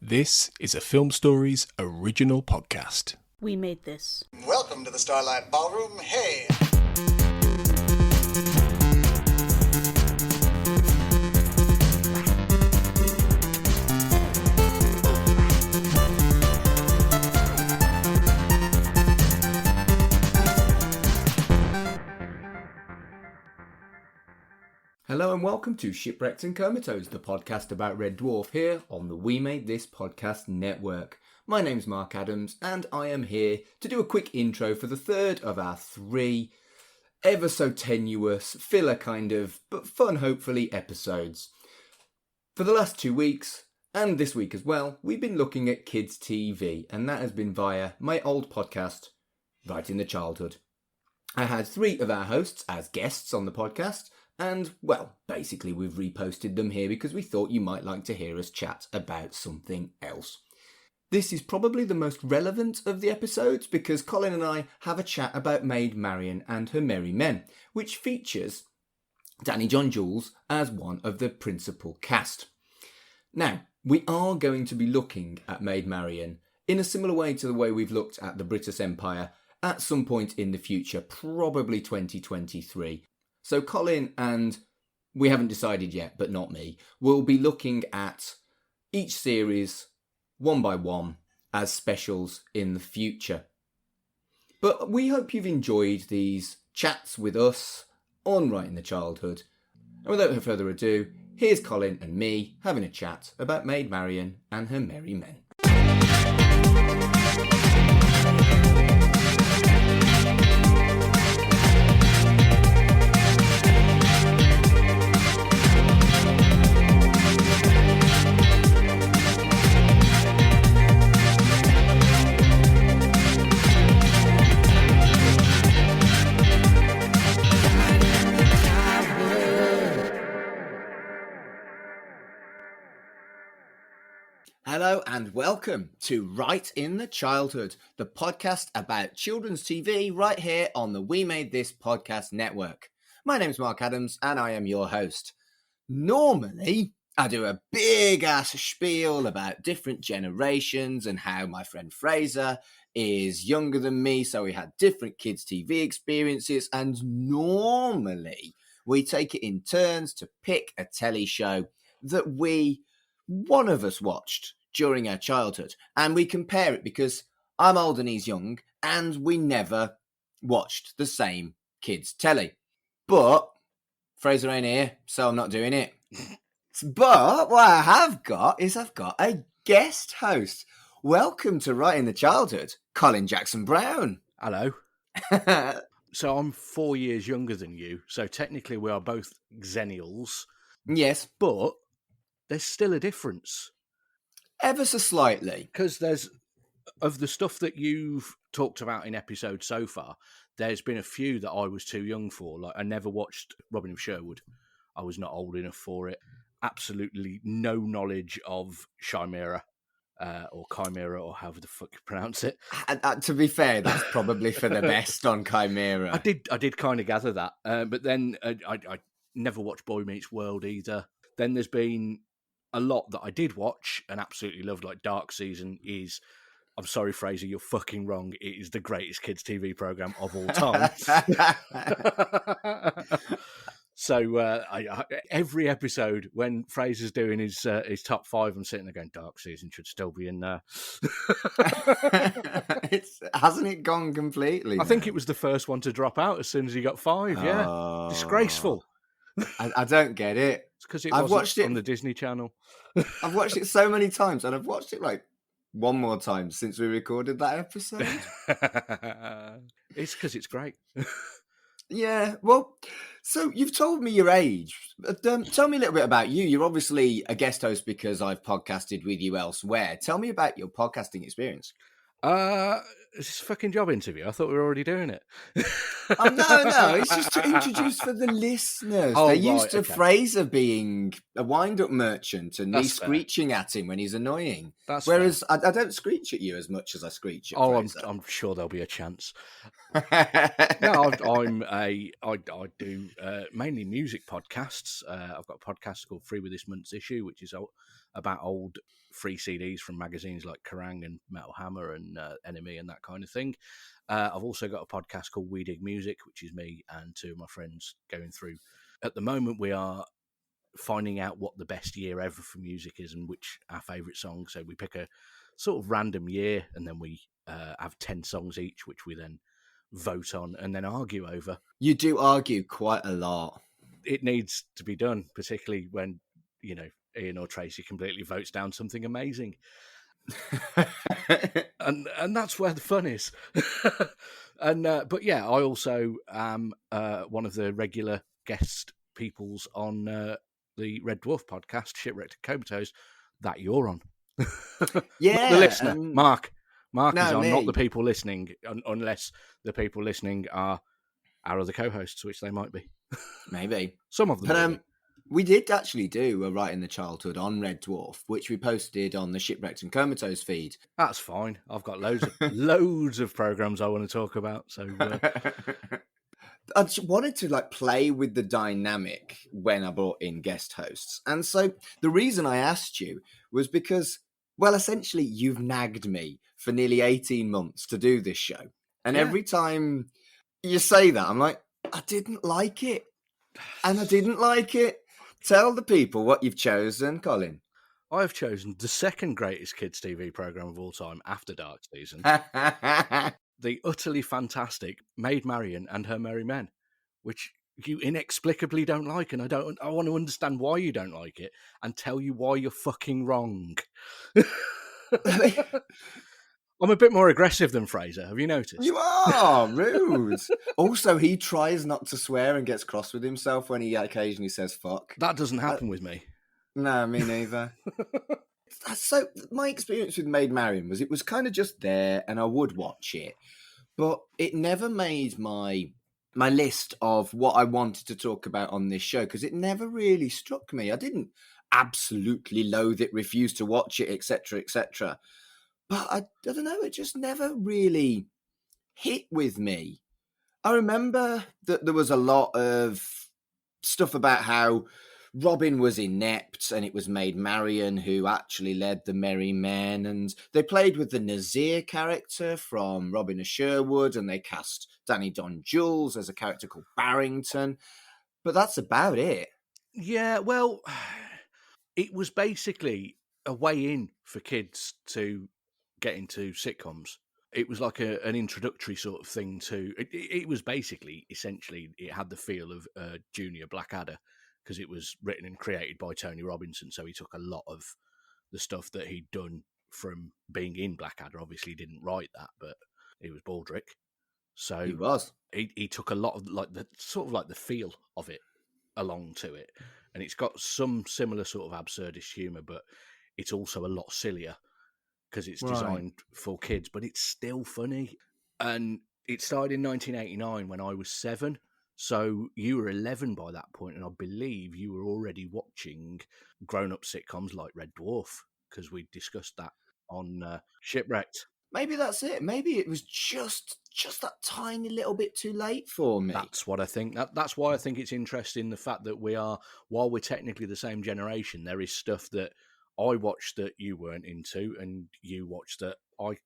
This is a Film Stories original podcast. We made this. Welcome to the Starlight Ballroom. Hey! Hello and welcome to Shipwrecked Comatose, the podcast about Red Dwarf here on the We Made This Podcast Network. My name's Mark Adams and I am here to do a quick intro for the third of our three ever so tenuous, filler kind of, but fun hopefully, episodes. For the last 2 weeks, and this week as well, we've been looking at kids' TV, and that has been via my old podcast, Right in the Childhood. I had 3 of our hosts as guests on the podcast, and, well, basically we've reposted them here because we thought you might like to hear us chat about something else. This is probably the most relevant of the episodes because Colin and I have a chat about Maid Marian and her merry men, which features Danny John Jules as one of the principal cast. Now, we are going to be looking at Maid Marian in a similar way to the way we've looked at the British Empire at some point in the future, probably 2023. So Colin and, we haven't decided yet, but not me, will be looking at each series one by one as specials in the future. But we hope you've enjoyed these chats with us on Right in the Childhood. And without further ado, here's Colin and me having a chat about Maid Marian and her merry men. Hello and welcome to Right in the Childhood, the podcast about children's TV right here on the We Made This Podcast Network. My name's Mark Adams and I am your host. Normally, I do a big ass spiel about different generations and how my friend Fraser is younger than me, so we had different kids' TV experiences, and normally we take it in turns to pick a telly show that one of us watched during our childhood, and we compare it because I'm old and he's young, and we never watched the same kids' telly. But Fraser ain't here, so I'm not doing it. But what I have got is I've got a guest host. Welcome to Right in the Childhood, Colin Jackson Brown. Hello. So I'm 4 years younger than you, so technically we are both Xennials. Yes. But there's still a difference. Ever so slightly. Because there's, of the stuff that you've talked about in episodes so far, there's been a few that I was too young for. Like, I never watched Robin of Sherwood. I was not old enough for it. Absolutely no knowledge of Chimera, or Chimera, or however the fuck you pronounce it. To be fair, that's probably for the best on Chimera. I did kind of gather that. But then I never watched Boy Meets World either. Then there's been a lot that I did watch and absolutely loved, like Dark Season is, I'm sorry, Fraser, you're fucking wrong. It is the greatest kids' TV programme of all time. So every episode when Fraser's doing his top 5, I'm sitting there going, Dark Season should still be in there. Hasn't it gone completely? I think it was the first one to drop out as soon as he got 5, yeah. Oh. Disgraceful. I don't get it. It's because I've watched it on the Disney Channel. I've watched it so many times, and I've watched it like one more time since we recorded that episode. It's because it's great. Yeah, well, so you've told me your age. Tell me a little bit about you. You're obviously a guest host because I've podcasted with you elsewhere. Tell me about your podcasting experience. Is this a fucking job interview? I thought we were already doing it. Oh, no, it's just to introduce for the listeners. Oh, They're right, used to okay. Fraser being a wind-up merchant and me That's fair. screeching at him when he's annoying. That's Whereas I don't screech at you as much as I screech at Fraser. I'm sure there'll be a chance. No, I do mainly music podcasts. I've got a podcast called Free with This Month's Issue, which is about old free CDs from magazines like Kerrang and Metal Hammer and Enemy and that kind of thing. I've also got a podcast called We Dig Music, which is me and two of my friends going through. At the moment, we are finding out what the best year ever for music is and which our favourite songs. So we pick a sort of random year and then we have 10 songs each, which we then vote on and then argue over. You do argue quite a lot. It needs to be done, particularly when, Ian or Tracy completely votes down something amazing. and that's where the fun is. But yeah, I also am one of the regular guest peoples on the Red Dwarf podcast, Shipwrecked Comatose, that you're on. Yeah, not the listener, Mark. Mark is on, me. not the people listening, unless the people listening are our other co-hosts, which they might be. Maybe Some of them. But we did actually do a Right in the Childhood on Red Dwarf, which we posted on the Shipwrecked and Comatose feed. That's fine. I've got loads of programs I want to talk about. So I just wanted to play with the dynamic when I brought in guest hosts. And so the reason I asked you was because, well, essentially you've nagged me for nearly 18 months to do this show. And every time you say that, I'm like, I didn't like it. And I didn't like it. Tell the people what you've chosen, Colin. I have chosen the second greatest kids' TV programme of all time after Dark Season. The utterly fantastic Maid Marian and Her Merry Men, which you inexplicably don't like, and I want to understand why you don't like it and tell you why you're fucking wrong. I'm a bit more aggressive than Fraser, have you noticed? You are rude. Also, he tries not to swear and gets cross with himself when he occasionally says fuck. That doesn't happen with me. No, me neither. So my experience with Maid Marian was it was kind of just there and I would watch it, but it never made my list of what I wanted to talk about on this show because it never really struck me. I didn't absolutely loathe it, refuse to watch it, etc., etc. But I don't know, it just never really hit with me. I remember that there was a lot of stuff about how Robin was inept and it was Maid Marian who actually led the Merry Men, and they played with the Nazir character from Robin of Sherwood and they cast Danny John Jules as a character called Barrington, but that's about it. Yeah, well, it was basically a way in for kids to get into sitcoms. It was like an introductory sort of thing to it was basically essentially it had the feel of Junior Blackadder because it was written and created by Tony Robinson, so he took a lot of the stuff that he'd done from being in Blackadder. Obviously he didn't write that, but he was Baldrick, so He was. He took a lot of the feel of it along to it, and it's got some similar sort of absurdist humour, but it's also a lot sillier because it's designed for kids, but it's still funny. And it started in 1989 when I was 7. So you were 11 by that point, and I believe you were already watching grown-up sitcoms like Red Dwarf, because we discussed that on Shipwrecked. Maybe that's it. Maybe it was just that tiny little bit too late for me. That's what I think. That's why I think it's interesting, the fact that while we're technically the same generation, there is stuff that I watched that you weren't into, and you watched that I,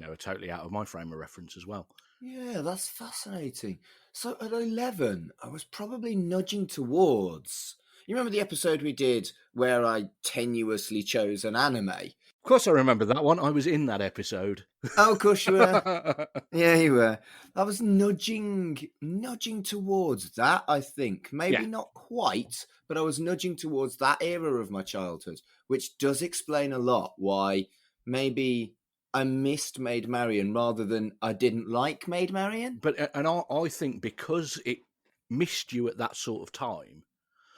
are totally out of my frame of reference as well. Yeah, that's fascinating. So at 11, I was probably nudging towards... You remember the episode we did where I tenuously chose an anime? Of course I remember that one. I was in that episode. Oh, of course you were. Yeah, you were. I was nudging towards that, I think. Maybe not quite, but I was nudging towards that era of my childhood, which does explain a lot why maybe I missed Maid Marian rather than I didn't like Maid Marian. But I think because it missed you at that sort of time,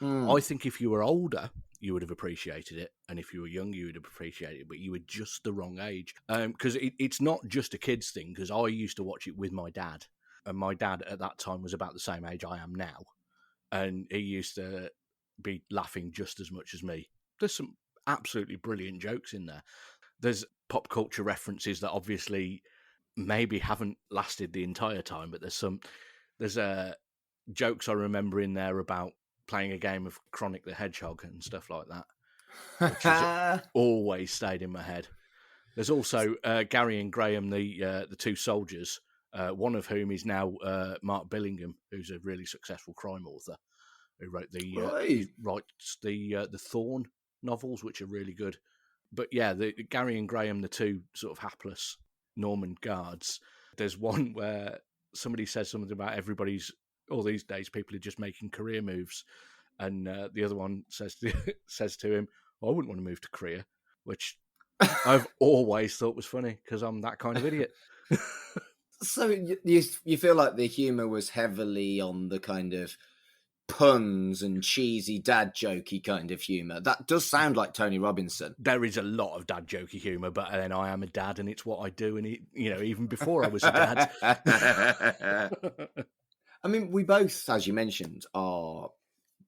I think if you were older you would have appreciated it. And if you were young, you would have appreciated it, but you were just the wrong age. Because it's not just a kid's thing, because I used to watch it with my dad. And my dad at that time was about the same age I am now. And he used to be laughing just as much as me. There's some absolutely brilliant jokes in there. There's pop culture references that obviously maybe haven't lasted the entire time, but there's jokes I remember in there about playing a game of Chronic the Hedgehog and stuff like that, which has always stayed in my head. There's also Gary and Graham, the two soldiers, one of whom is now Mark Billingham, who's a really successful crime author, who wrote writes the Thorn novels, which are really good. But yeah, the Gary and Graham, the two sort of hapless Norman guards. There's one where somebody says something about all these days people are just making career moves, and the other one says to him, "I wouldn't want to move to Korea," which I've always thought was funny because I'm that kind of idiot. So you feel like the humour was heavily on the kind of puns and cheesy dad jokey kind of humour. That does sound like Tony Robinson. There is a lot of dad jokey humour, but then I am a dad and it's what I do, and even before I was a dad. I mean, we both, as you mentioned, are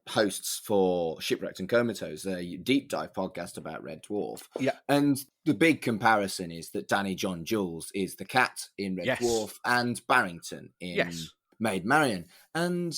hosts for Shipwrecked and Comatose, a deep dive podcast about Red Dwarf. Yeah. And the big comparison is that Danny John Jules is the cat in Red Dwarf and Barrington in Maid Marian. And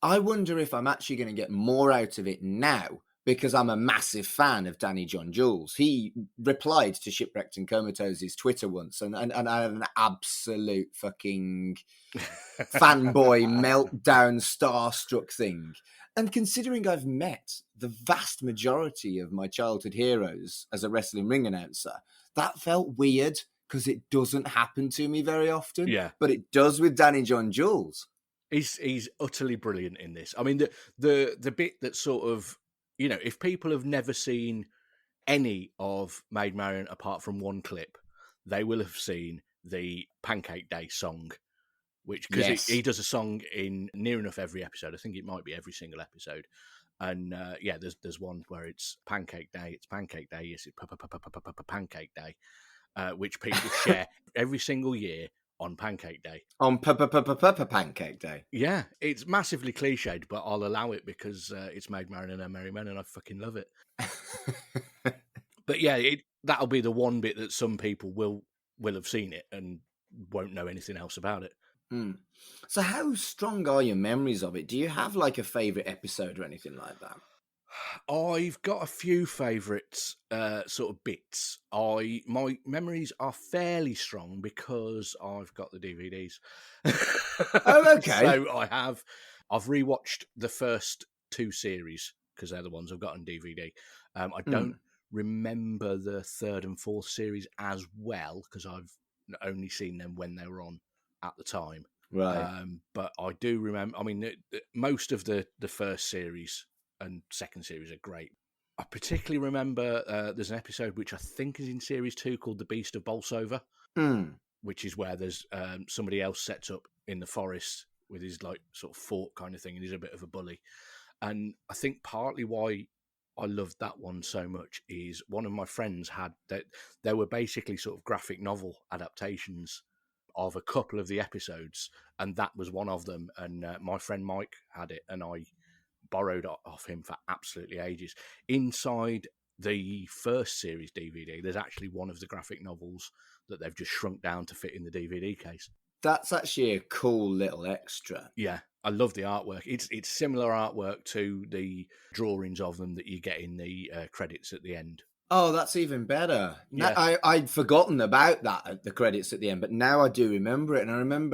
I wonder if I'm actually going to get more out of it now, because I'm a massive fan of Danny John Jules. He replied to Shipwrecked and Comatose's Twitter once, and I had an absolute fucking fanboy meltdown, starstruck thing. And considering I've met the vast majority of my childhood heroes as a wrestling ring announcer, that felt weird because it doesn't happen to me very often. Yeah. But it does with Danny John Jules. He's utterly brilliant in this. I mean, the bit that sort of, if people have never seen any of Maid Marian apart from one clip, they will have seen the Pancake Day song, which, because he does a song in near enough every episode. I think it might be every single episode. And there's one where it's Pancake Day. It's Pancake Day. Yes, it's Pancake Day, which people share every single year on Pancake Day. On Pancake Day. Yeah, it's massively cliched, but I'll allow it because it's Maid Marian and her Merry Men, and I fucking love it. But yeah, that'll be the one bit that some people will have seen it and won't know anything else about it. So how strong are your memories of it? Do you have like a favourite episode or anything like that? I've got a few favourites sort of bits. My memories are fairly strong because I've got the DVDs. Oh, okay. So I've rewatched the first two series because they're the ones I've got on DVD. I don't remember the third and fourth series as well because I've only seen them when they were on at the time. Right. But I do remember, I mean, most of the first series and second series are great. I particularly remember there's an episode which I think is in series 2 called The Beast of Bolsover, which is where there's somebody else sets up in the forest with his like sort of fort kind of thing, and he's a bit of a bully. And I think partly why I loved that one so much is one of my friends had that there were basically sort of graphic novel adaptations of a couple of the episodes, and that was one of them. And my friend Mike had it, and I borrowed off him for absolutely ages. Inside the first series DVD, there's actually one of the graphic novels that they've just shrunk down to fit in the DVD case. That's actually a cool little extra. Yeah, I love the artwork. It's similar artwork to the drawings of them that you get in the credits at the end. Oh, that's even better. Yeah. I'd forgotten about that at the credits at the end, but now I do remember it. And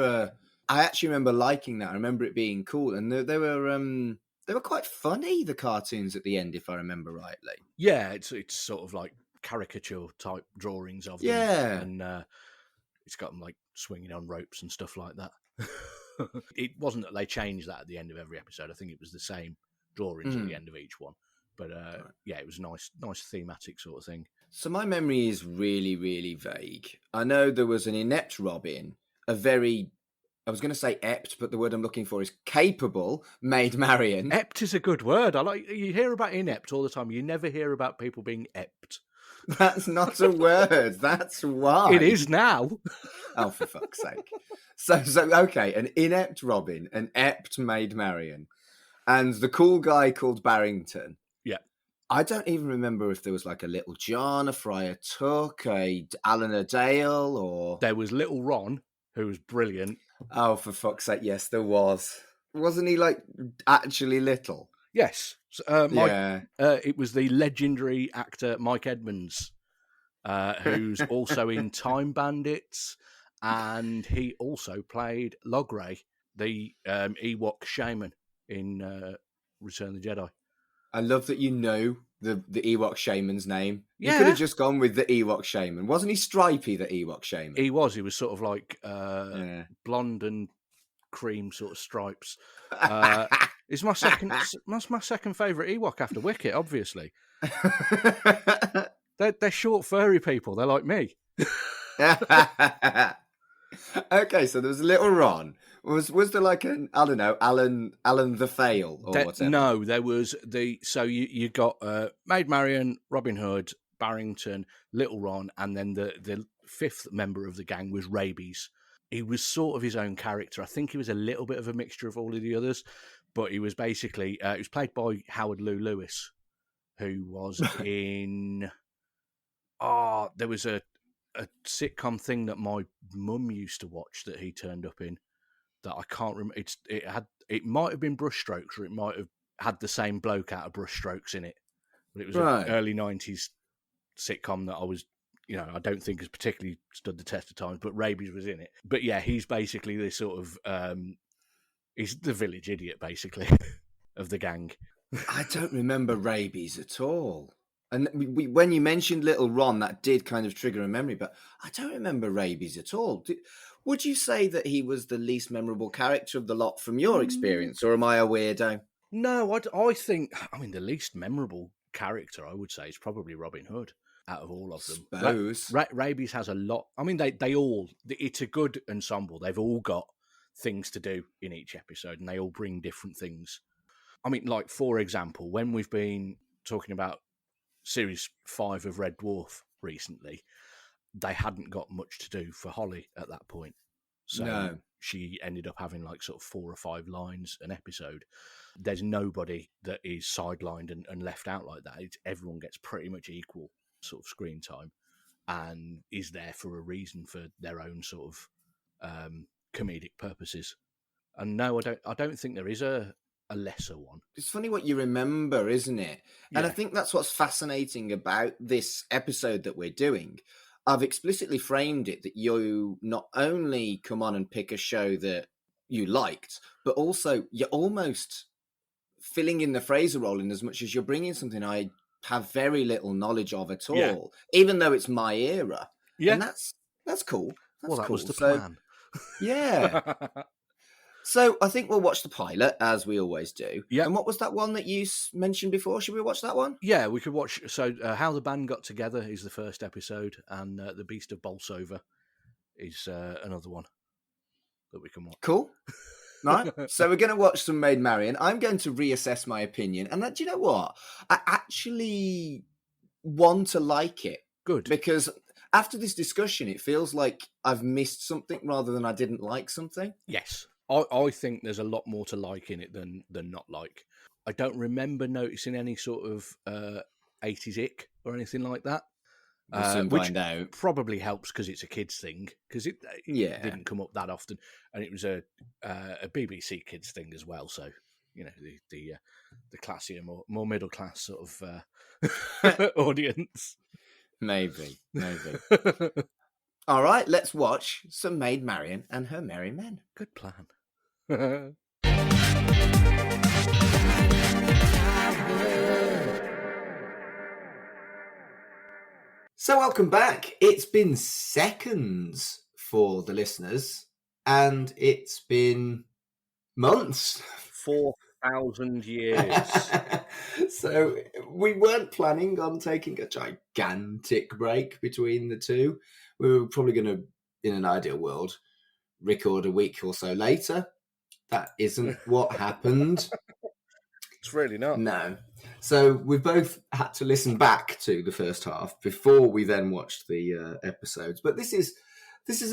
I actually remember liking that. I remember it being cool. And they were quite funny, the cartoons at the end, if I remember rightly. Yeah, it's sort of like caricature type drawings of them. Yeah. And it's got them like swinging on ropes and stuff like that. It wasn't that they changed that at the end of every episode. I think it was the same drawings at the end of each one. But yeah, it was a nice thematic sort of thing. So my memory is really, really vague. I know there was an inept Robin, a very I was going to say ept, but the word I'm looking for is capable, Maid Marian. Ept is a good word. You hear about inept all the time. You never hear about people being ept. That's not a word. That's why. It is now. Oh, for fuck's sake. So okay, an inept Robin, an ept Maid Marian, and the cool guy called Barrington. Yeah. I don't even remember if there was like a Little John, a Friar Tuck, a Alan Dale, or... There was Little Ron, who was brilliant. Oh, for fuck's sake, yes, there was. Wasn't he, like, actually little? Yes. Yeah. It was the legendary actor Mike Edmonds, who's also in Time Bandits, and he also played Logray, the Ewok shaman in Return of the Jedi. I love that you know the Ewok shaman's name. Yeah. You could have just gone with the Ewok shaman. Wasn't he stripy, the Ewok shaman? He was sort of like blonde and cream sort of stripes. It's my second favourite Ewok after Wicket, obviously. They're short, furry people. They're like me. Okay, so there was Little Ron. Was there like an, I don't know, Alan the Fail or whatever? No, there was you got Maid Marian, Robin Hood, Barrington, Little Ron, and then the fifth member of the gang was Rabies. He was sort of his own character. I think he was a little bit of a mixture of all of the others, but he was basically he was played by Howard Lew Lewis, who was in there was a sitcom thing that my mum used to watch that he turned up in that I can't remember. It might have been Brushstrokes, or it might have had the same bloke out of Brushstrokes in it. But it was an early 90s sitcom that I was, I don't think has particularly stood the test of time, but Rabies was in it. But yeah, he's basically this sort of, he's the village idiot, basically, of the gang. I don't remember Rabies at all. And when you mentioned Little Ron, that did kind of trigger a memory, but I don't remember Rabies at all. Would you say that he was the least memorable character of the lot from your experience, or am I a weirdo? No, I think, the least memorable character, I would say, is probably Robin Hood out of all of them. Suppose. Rabies has a lot. They all, it's a good ensemble. They've all got things to do in each episode, and they all bring different things. Like, for example, when we've been talking about Series 5 of Red Dwarf recently, they hadn't got much to do for Holly at that point. So she ended up having like sort of 4 or 5 lines an episode. There's nobody that is sidelined and left out like that. Everyone gets pretty much equal sort of screen time and is there for a reason, for their own sort of comedic purposes. And no, I don't think there is a lesser one. It's funny what you remember, isn't it? Yeah. And I think that's what's fascinating about this episode that we're doing. I've explicitly framed it that you not only come on and pick a show that you liked, but also you're almost filling in the Fraser role in as much as you're bringing something I have very little knowledge of at all, even though it's my era. Yeah. And that's cool. That's that cool. Was the plan. Yeah. So I think we'll watch the pilot, as we always do. Yeah. And what was that one that you mentioned before? Should we watch that one? Yeah, we could watch. So How the Band Got Together is the first episode, and The Beast of Bolsover is another one that we can watch. Cool. Right. So we're going to watch some Maid Marian. I'm going to reassess my opinion. And do you know what? I actually want to like it. Good. Because after this discussion, it feels like I've missed something rather than I didn't like something. Yes. I think there's a lot more to like in it than not like. I don't remember noticing any sort of 80s ick or anything like that. We'll soon find out. Probably helps because it's a kids thing, because it didn't come up that often, and it was a BBC kids thing as well. So the classier, more middle class sort of audience. Maybe. All right, let's watch some Maid Marian and Her Merry Men. Good plan. So welcome back. It's been seconds for the listeners, and it's been months. 4,000 years. So we weren't planning on taking a gigantic break between the two. We were probably going to, in an ideal world, record a week or so later. That isn't what happened. It's really not. No. So we both had to listen back to the first half before we then watched the episodes. But this is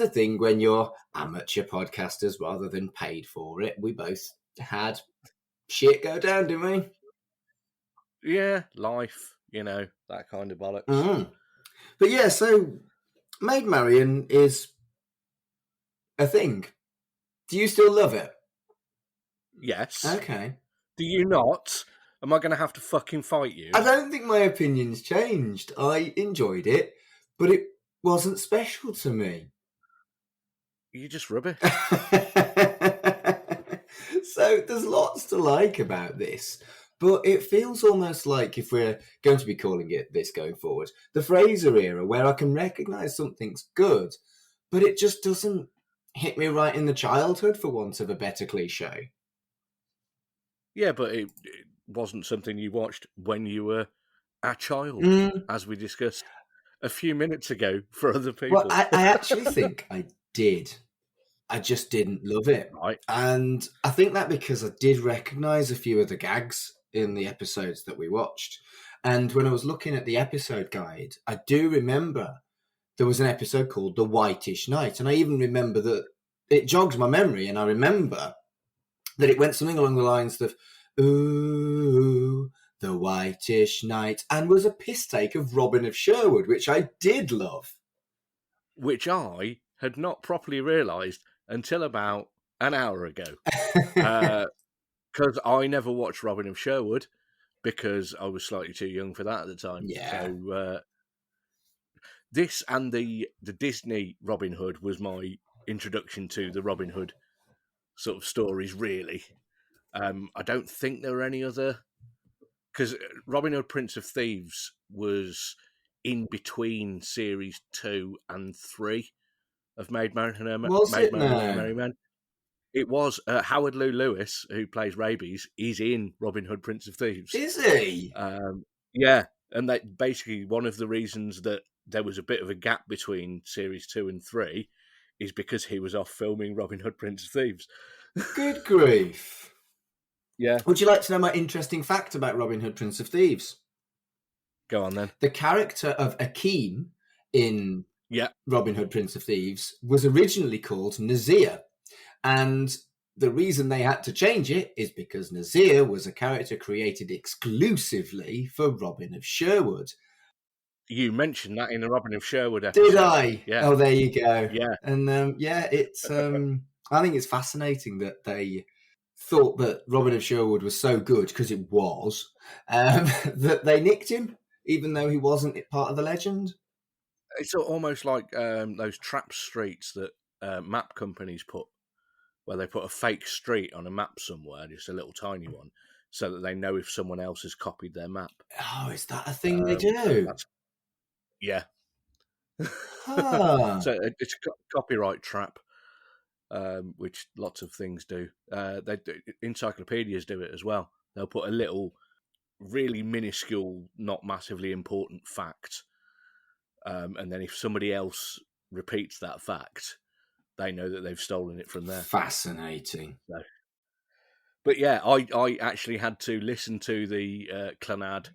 a thing when you're amateur podcasters rather than paid for it. We both had shit go down, didn't we? Yeah, life, that kind of bollocks. Mm. But yeah, so Maid Marian is a thing. Do you still love it? Yes. Okay. Do you not? Am I going to have to fucking fight you? I don't think my opinion's changed. I enjoyed it, but it wasn't special to me. You just rubbish. So there's lots to like about this, but it feels almost like, if we're going to be calling it this going forward, the Fraser era, where I can recognise something's good, but it just doesn't hit me right in the childhood, for want of a better cliche. Yeah, but it wasn't something you watched when you were a child, as we discussed a few minutes ago for other people. Well, I actually think I did. I just didn't love it. Right. And I think that because I did recognise a few of the gags in the episodes that we watched. And when I was looking at the episode guide, I do remember there was an episode called The Whitish Night. And I even remember that it jogs my memory. And I remember that it went something along the lines of, ooh, the whitish night, and was a piss take of Robin of Sherwood, which I did love. Which I had not properly realised until about an hour ago. Because I never watched Robin of Sherwood because I was slightly too young for that at the time. Yeah. So this and the Disney Robin Hood was my introduction to the Robin Hood sort of stories, really. I don't think there were any other... Because Robin Hood, Prince of Thieves was in between series 2 and 3 of Maid Marian. Was it now? Merry Man. It was Howard Lew Lewis, who plays Rabies, is in Robin Hood, Prince of Thieves. Is he? Yeah, and that basically one of the reasons that there was a bit of a gap between series 2 and 3 is because he was off filming Robin Hood, Prince of Thieves. Good grief. Yeah. Would you like to know my interesting fact about Robin Hood, Prince of Thieves? Go on then. The character of Akeem in Yeah. Robin Hood, Prince of Thieves was originally called Nazir. And the reason they had to change it is because Nazir was a character created exclusively for Robin of Sherwood. You mentioned that in the Robin of Sherwood episode. Did I? Yeah. Oh, there you go. Yeah. And it's I think it's fascinating that they thought that Robin of Sherwood was so good, because it was, that they nicked him, even though he wasn't part of the legend. It's almost like those trap streets that map companies put, where they put a fake street on a map somewhere, just a little tiny one, so that they know if someone else has copied their map. Oh, is that a thing they do? Yeah. Huh. So it's a copyright trap, which lots of things do. Encyclopedias do it as well. They'll put a little, really minuscule, not massively important fact, and then if somebody else repeats that fact, they know that they've stolen it from there. Fascinating. So, but yeah, I actually had to listen to the Clannad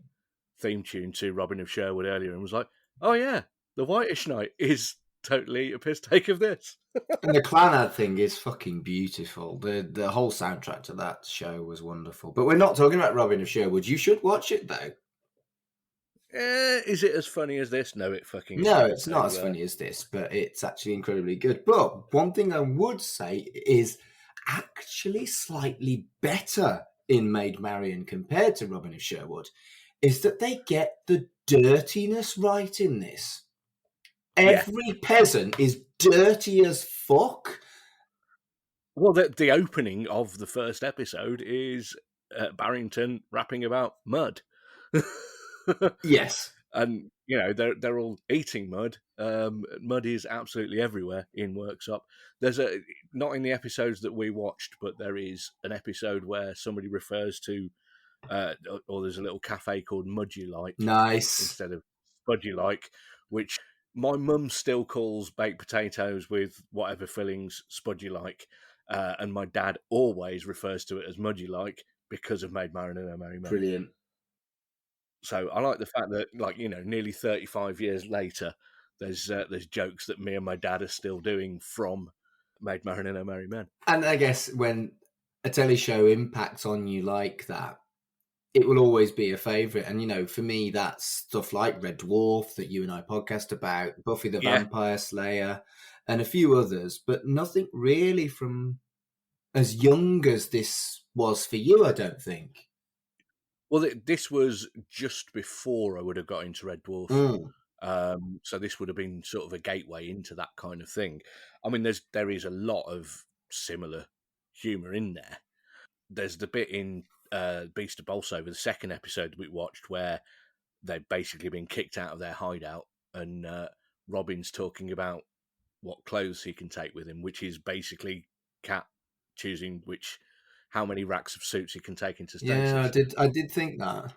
theme tune to Robin of Sherwood earlier and was like, oh yeah, the Whitish Night is totally a piss take of this. And the Clannad thing is fucking beautiful. The whole soundtrack to that show was wonderful. But we're not talking about Robin of Sherwood. You should watch it, though. Is it as funny as this? No, it fucking isn't. No, it's not as funny as this, but it's actually incredibly good. But one thing I would say is actually slightly better in Maid Marian compared to Robin of Sherwood is that they get the dirtiness right in this. Every peasant is dirty as fuck. Well, the opening of the first episode is Barrington rapping about mud. Yes. And, they're all eating mud. Mud is absolutely everywhere in Worksop. There's not in the episodes that we watched, but there is an episode where somebody refers to, or there's a little cafe called Mudgy Like. Nice. Instead of Spudgy Like, which My mum still calls baked potatoes with whatever fillings Spudgy like, and my dad always refers to it as Mudgy like because of Maid Marian and Her Merry Men. Brilliant. So I like the fact that, like, nearly 35 years later, there's jokes that me and my dad are still doing from Maid Marian and Her Merry Men. And I guess when a telly show impacts on you like that, it will always be a favourite. And, for me, that's stuff like Red Dwarf that you and I podcast about, Buffy the Yeah. Vampire Slayer, and a few others, but nothing really from as young as this was for you, I don't think. Well, this was just before I would have got into Red Dwarf. So this would have been sort of a gateway into that kind of thing. I mean, there is a lot of similar humour in there. There's the bit in Beast of Bolsover, the second episode we watched, where they've basically been kicked out of their hideout, and Robin's talking about what clothes he can take with him, which is basically Cat choosing how many racks of suits he can take into stasis. Yeah, I did think that.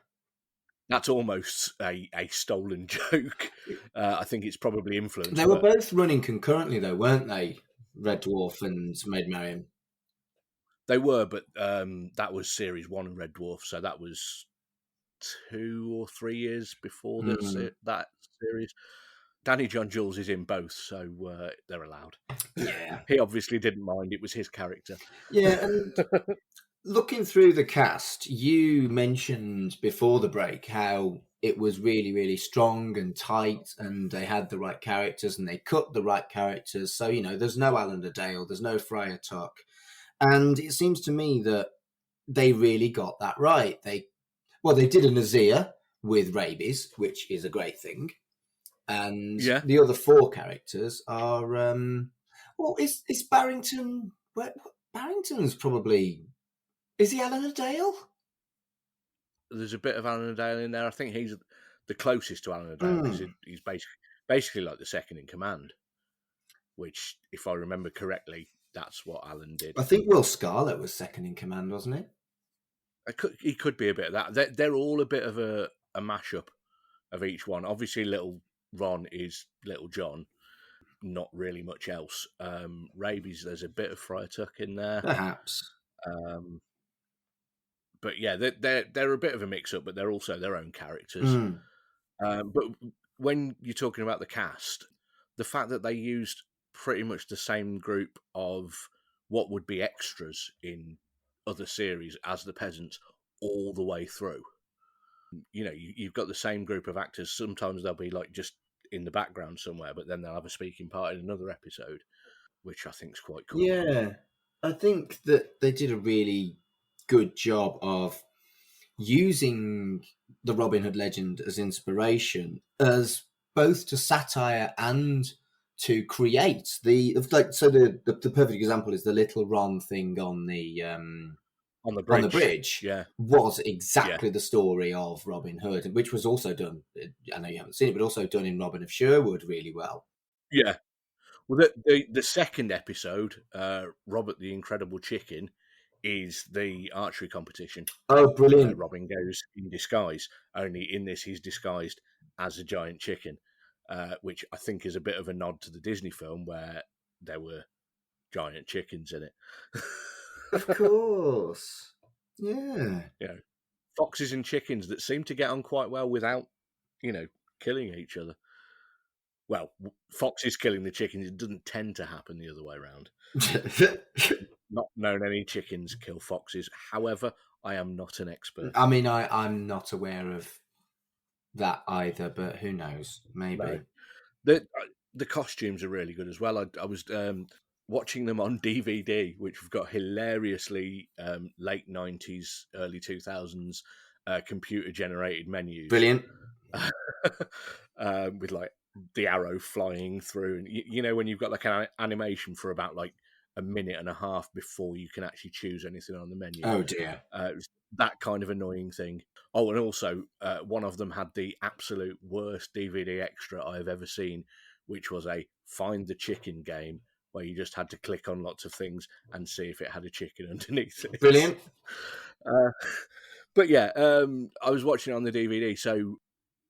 That's almost a stolen joke. I think it's probably influenced. They were both running concurrently, though, weren't they? Red Dwarf and Maid Marian. They were, but that was series 1 of Red Dwarf, so that was 2 or 3 years before that series. Danny John Jules is in both, so they're allowed. Yeah. He obviously didn't mind. It was his character. Yeah, and looking through the cast, you mentioned before the break how it was really, really strong and tight, and they had the right characters, and they cut the right characters. So, there's no Alan Dale, there's no Friar Tuck. And it seems to me that they really got that right. They did a Nazir with rabies, which is a great thing. And the other 4 characters are, is Barrington... Barrington's probably... Is he Alan Dale? There's a bit of Alan Dale in there. I think he's the closest to Alan Dale. He's basically like the second in command, which, if I remember correctly, that's what Alan did. I think Will Scarlett was second in command, wasn't he? He could be a bit of that. They're all a bit of a mashup of each one. Obviously, Little Ron is Little John. Not really much else. Rabies, there's a bit of Friar Tuck in there. Perhaps. But yeah, they're a bit of a mix-up, but they're also their own characters. But when you're talking about the cast, the fact that they used pretty much the same group of what would be extras in other series as the peasants all the way through. You've got the same group of actors. Sometimes they'll be like just in the background somewhere, but then they'll have a speaking part in another episode, which I think is quite cool. Yeah, I think that they did a really good job of using the Robin Hood legend as inspiration, as both to satire and to create the perfect example is the Little Ron thing on the bridge. Yeah, was exactly the story of Robin Hood, which was also done. I know you haven't seen it, but also done in Robin of Sherwood really well. Yeah. Well, the second episode, Robert the Incredible Chicken, is the archery competition. Oh, brilliant! Robin goes in disguise. Only in this, he's disguised as a giant chicken, which I think is a bit of a nod to the Disney film where there were giant chickens in it. Of course, yeah. Foxes and chickens that seem to get on quite well without, killing each other. Well, foxes killing the chickens, it doesn't tend to happen the other way around. Not known any chickens kill foxes. However, I am not an expert. I mean, I'm not aware of that either, but who knows? Maybe. No. The costumes are really good as well. I was watching them on DVD, which we've got hilariously late 90s, early 2000s computer-generated menus. Brilliant. With like the arrow flying through, and when you've got like an animation for about like a minute and a half before you can actually choose anything on the menu. Oh dear. It was that kind of annoying thing. Oh, and also one of them had the absolute worst DVD extra I've ever seen, which was a Find the Chicken game, where you just had to click on lots of things and see if it had a chicken underneath it. Brilliant. But yeah, I was watching it on the DVD, so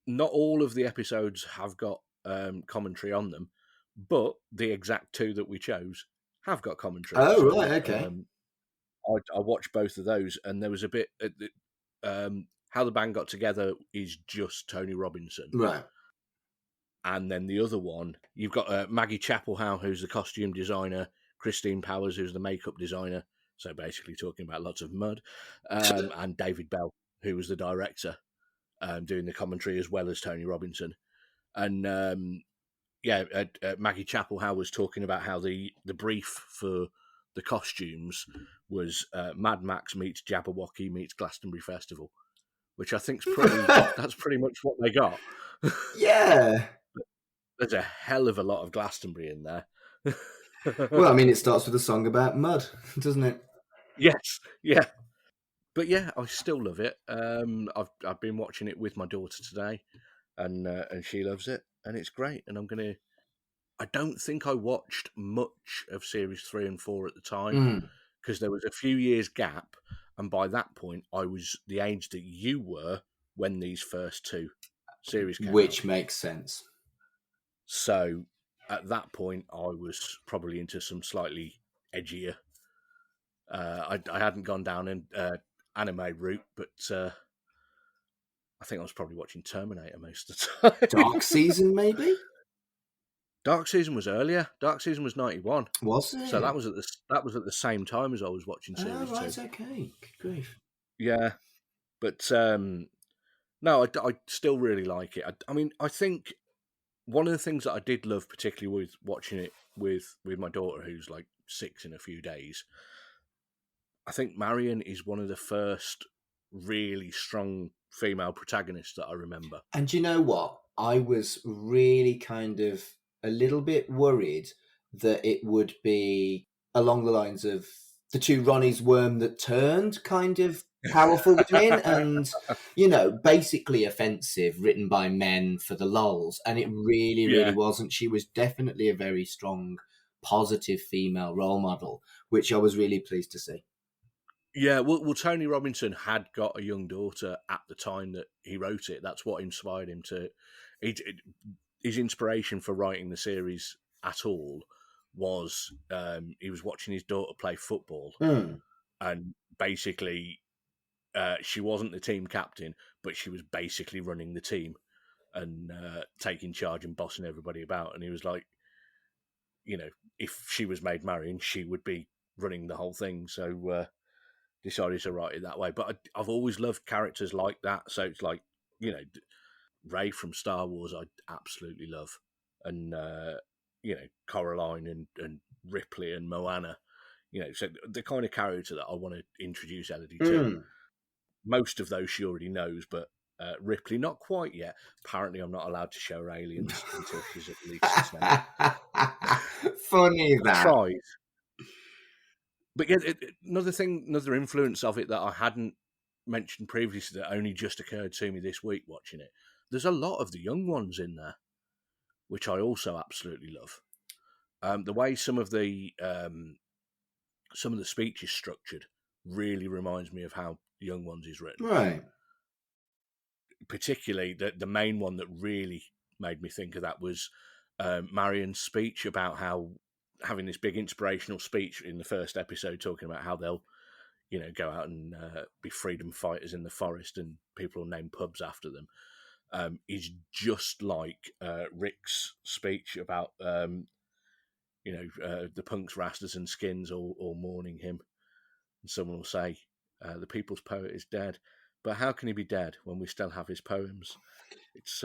not all of the episodes have got commentary on them, but the exact two that we chose have got commentary. Oh, right, okay. I watched both of those, and there was a bit how the band got together is just Tony Robinson, Right. and then the other one you've got Maggie Chapelhow, who's the costume designer, Christine Powers, who's the makeup designer. So basically, talking about lots of mud, and David Bell, who was the director, doing the commentary as well as Tony Robinson, and Maggie Chapelhow was talking about how the brief for the costumes was Mad Max meets Jabberwocky meets Glastonbury Festival, which I think's that's pretty much what they got. Yeah. There's a hell of a lot of Glastonbury in there. Well, I mean, it starts with a song about mud, doesn't it? Yes, yeah. But yeah, I still love it. I've been watching it with my daughter today, and she loves it, and it's great. And I don't think I watched much of series 3 and 4 at the time because there was a few years gap, and by that point I was the age that you were when these first two series came Which out. makes sense. So at that point I was probably into some slightly edgier. I hadn't gone down an anime route, but I think I was probably watching Terminator most of the time. Dark Season, maybe? Dark Season was earlier. Dark Season was 91. Was it? So that was at the same time as I was watching series 2. Okay. Good grief. Yeah, but no, I still really like it. I mean, I think one of the things that I did love, particularly with watching it with my daughter, who's like 6 in a few days, I think Marian is one of the first really strong female protagonists that I remember. And you know what? I was really kind of a little bit worried that it would be along the lines of the two Ronnie's Worm That Turned kind of powerful women and, basically offensive, written by men for the lulz. And it really wasn't. She was definitely a very strong, positive female role model, which I was really pleased to see. Yeah, well, Tony Robinson had got a young daughter at the time that he wrote it. That's what inspired him to... His inspiration for writing the series at all was he was watching his daughter play football, and basically she wasn't the team captain, but she was basically running the team and taking charge and bossing everybody about. And he was like, if she was Maid Marian, she would be running the whole thing. So decided to write it that way. But I've always loved characters like that. So it's like, Rey from Star Wars, I absolutely love. And, Coraline and Ripley and Moana, so the kind of character that I want to introduce Elodie to. Most of those she already knows, but Ripley, not quite yet. Apparently, I'm not allowed to show her aliens until she's at least 6 now. Funny that. Tried. But yeah, another influence of it that I hadn't mentioned previously that only just occurred to me this week watching it. There's a lot of the young ones in there, which I also absolutely love. The way some of the speech is structured really reminds me of how Young Ones is written. Right. Particularly the main one that really made me think of that was Marian's speech about how having this big inspirational speech in the first episode talking about how they'll, go out and be freedom fighters in the forest and people will name pubs after them, is just like RitC's speech about, the punks, rastas and skins all mourning him. And someone will say, the people's poet is dead. But how can he be dead when we still have his poems? It's,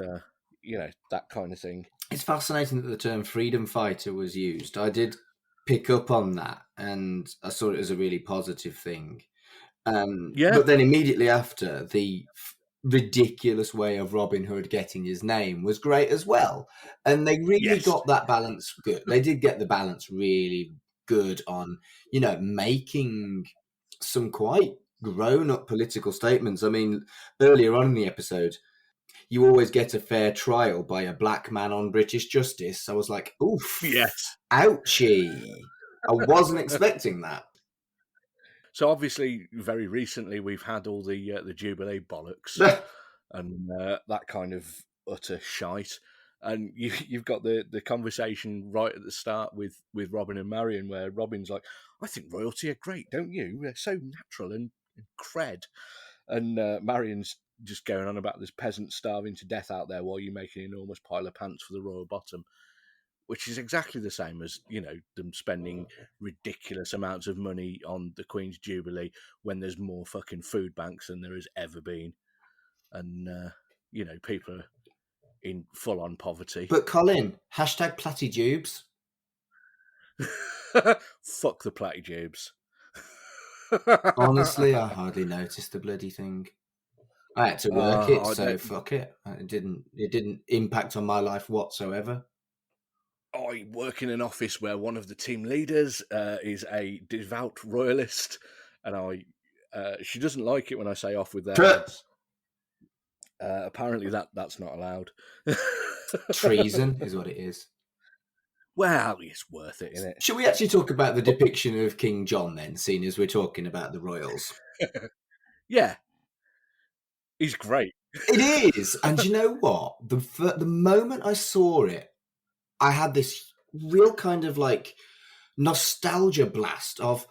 that kind of thing. It's fascinating that the term freedom fighter was used. I did pick up on that, and I saw it as a really positive thing. But then immediately after, the ridiculous way of Robin Hood getting his name was great as well. And they really got that balance good. They did get the balance really good on, making some quite grown-up political statements. I mean, earlier on in the episode, you always get a fair trial by a black man on British justice. I was like, oof, ouchie. I wasn't expecting that. So obviously, very recently, we've had all the Jubilee bollocks and that kind of utter shite. And you've got the conversation right at the start with Robin and Marian, where Robin's like, "I think royalty are great, don't you? They're so natural and cred." And Marian's just going on about this peasant starving to death out there while you make an enormous pile of pants for the royal bottom, which is exactly the same as, them spending ridiculous amounts of money on the Queen's Jubilee when there's more fucking food banks than there has ever been. And, people are in full-on poverty. But Colin, hashtag platitubes. Fuck the platitubes. Honestly, I hardly noticed the bloody thing. I had to work it, so fuck it. It didn't impact on my life whatsoever. I work in an office where one of the team leaders is a devout royalist, and she doesn't like it when I say off with their heads. Apparently that's not allowed. Treason is what it is. Well, it's worth it, isn't it? Should we actually talk about the depiction of King John then, seeing as we're talking about the royals? Yeah. He's great. It is. And you know what? The moment I saw it, I had this real kind of like nostalgia blast of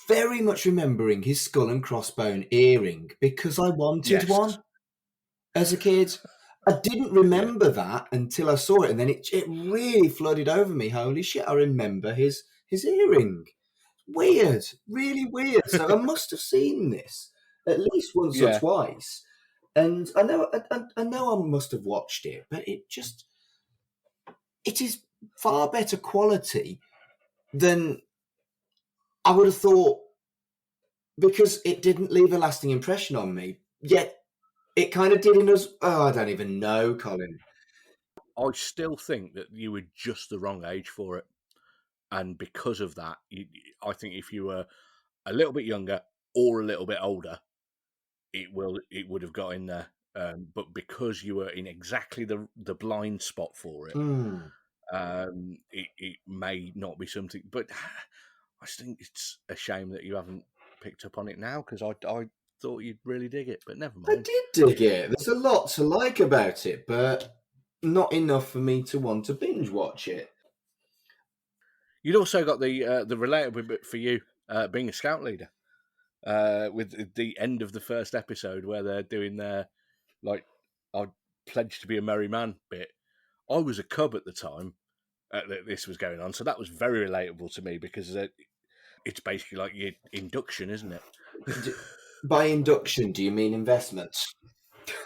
very much remembering his skull and crossbone earring, because I wanted one as a kid. I didn't remember that until I saw it, and then it really flooded over me. Holy shit, I remember his earring. Weird, really weird. So I must have seen this at least once or twice. And I know I must have watched it, but it is far better quality than I would have thought, because it didn't leave a lasting impression on me. Yet it kind of did in us. Oh, I don't even know, Colin. I still think that you were just the wrong age for it. And because of that, I think if you were a little bit younger or a little bit older, it would have got in there. But because you were in exactly the blind spot for it, it may not be something. But I think it's a shame that you haven't picked up on it now, because I thought you'd really dig it. But never mind. I did dig it. There's a lot to like about it, but not enough for me to want to binge watch it. You'd also got the relatable bit for you being a scout leader, with the end of the first episode where they're doing their, like, I pledged to be a merry man bit. I was a cub at the time that this was going on, so that was very relatable to me, because it's basically like your induction, isn't it? By induction, do you mean investment?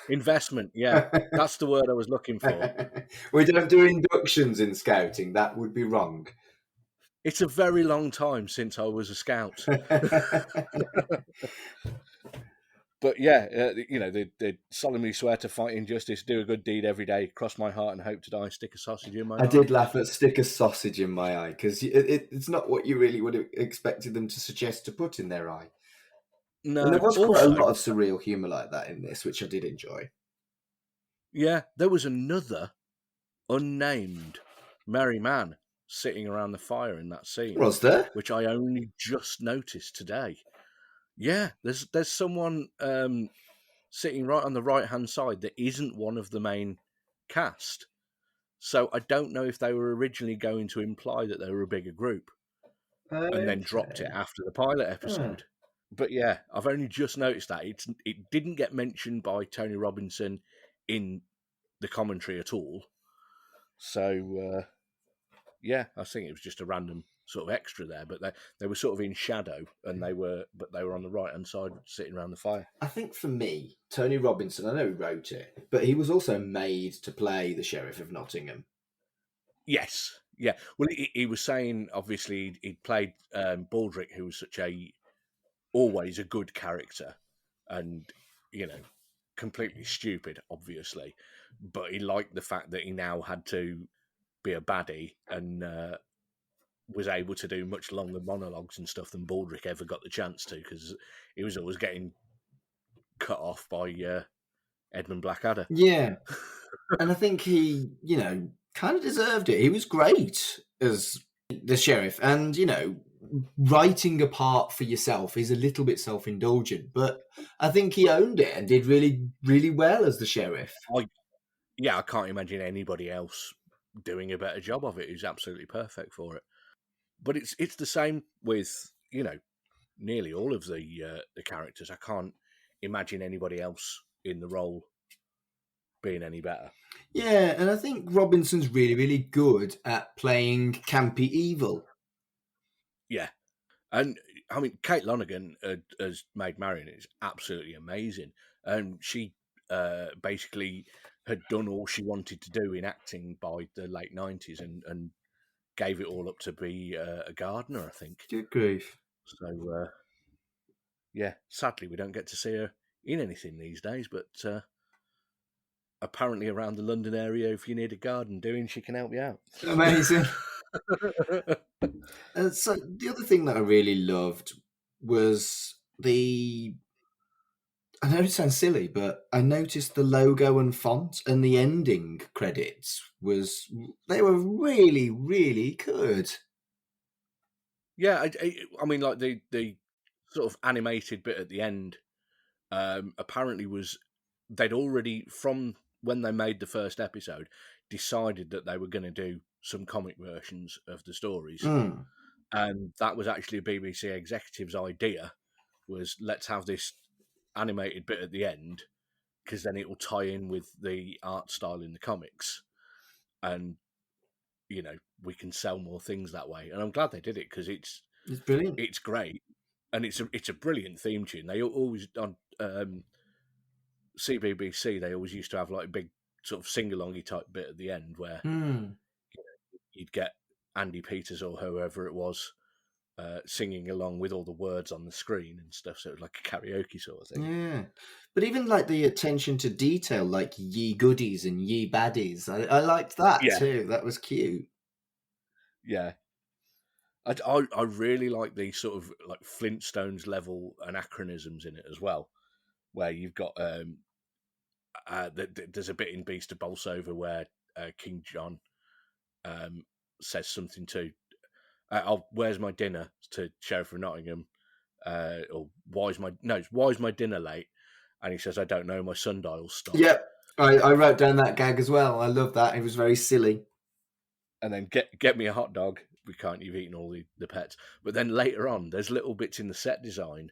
Investment, yeah. That's the word I was looking for. We don't do inductions in scouting. That would be wrong. It's a very long time since I was a scout. But yeah, they solemnly swear to fight injustice, do a good deed every day, cross my heart and hope to die, stick a sausage in my eye. I did laugh at stick a sausage in my eye, because it's not what you really would have expected them to suggest to put in their eye. No, and there was quite a lot of surreal humour like that in this, which I did enjoy. Yeah, there was another unnamed merry man sitting around the fire in that scene. Was there? Which I only just noticed today. Yeah, there's someone sitting right on the right-hand side that isn't one of the main cast. So I don't know if they were originally going to imply that they were a bigger group and then dropped it after the pilot episode. But yeah, I've only just noticed that. It didn't get mentioned by Tony Robinson in the commentary at all. So, yeah, I think it was just a random sort of extra there, but they were sort of in shadow, and they were on the right hand side, sitting around the fire. I think for me, Tony Robinson, I know he wrote it, but he was also made to play the Sheriff of Nottingham. Yes, yeah. Well, he was saying, obviously, he'd played Baldric, who was always a good character, and completely stupid, obviously, but he liked the fact that he now had to be a baddie and was able to do much longer monologues and stuff than Baldric ever got the chance to, because he was always getting cut off by Edmund Blackadder. Yeah. And I think he, kind of deserved it. He was great as the sheriff, and, writing a part for yourself is a little bit self-indulgent, but I think he owned it and did really, really well as the sheriff. yeah, I can't imagine anybody else doing a better job of it. Who's absolutely perfect for it. But it's the same with nearly all of the characters. I can't imagine anybody else in the role being any better. Yeah, and I think Robinson's really, really good at playing campy evil. Yeah, and I mean Kate Lonergan as Maid Marian is absolutely amazing, and she basically had done all she wanted to do in acting by the late 90s and gave it all up to be a gardener, I think. Good grief. So yeah, sadly we don't get to see her in anything these days, but apparently around the London area, if you need a garden doing, she can help you out. Amazing. So the other thing that I really loved was I know it sounds silly, but I noticed the logo and font and the ending credits they were really, really good. Yeah, I mean, like the sort of animated bit at the end, apparently they'd already, from when they made the first episode, decided that they were going to do some comic versions of the stories, and that was actually a BBC executive's idea. Was let's have this animated bit at the end because then it will tie in with the art style in the comics, and we can sell more things that way. And I'm glad they did it because It's brilliant. it's great, and it's a brilliant theme tune. They always on CBBC they always used to have like a big sort of sing-alongy type bit at the end where you'd get Andy Peters or whoever it was singing along with all the words on the screen and stuff. So it was like a karaoke sort of thing. Yeah, but even like the attention to detail, like ye goodies and ye baddies, I liked that too. That was cute. Yeah. I really like the sort of like Flintstones level anachronisms in it as well, where you've got there's a bit in Beast of Bolsover where King John says something to, "Where's my dinner?" to Sheriff of Nottingham, or why's my dinner late? And he says, "I don't know, my sundial's stopped." Yep, I wrote down that gag as well. I love that. It was very silly. And then get me a hot dog. We can't. You've eaten all the pets. But then later on, there's little bits in the set design,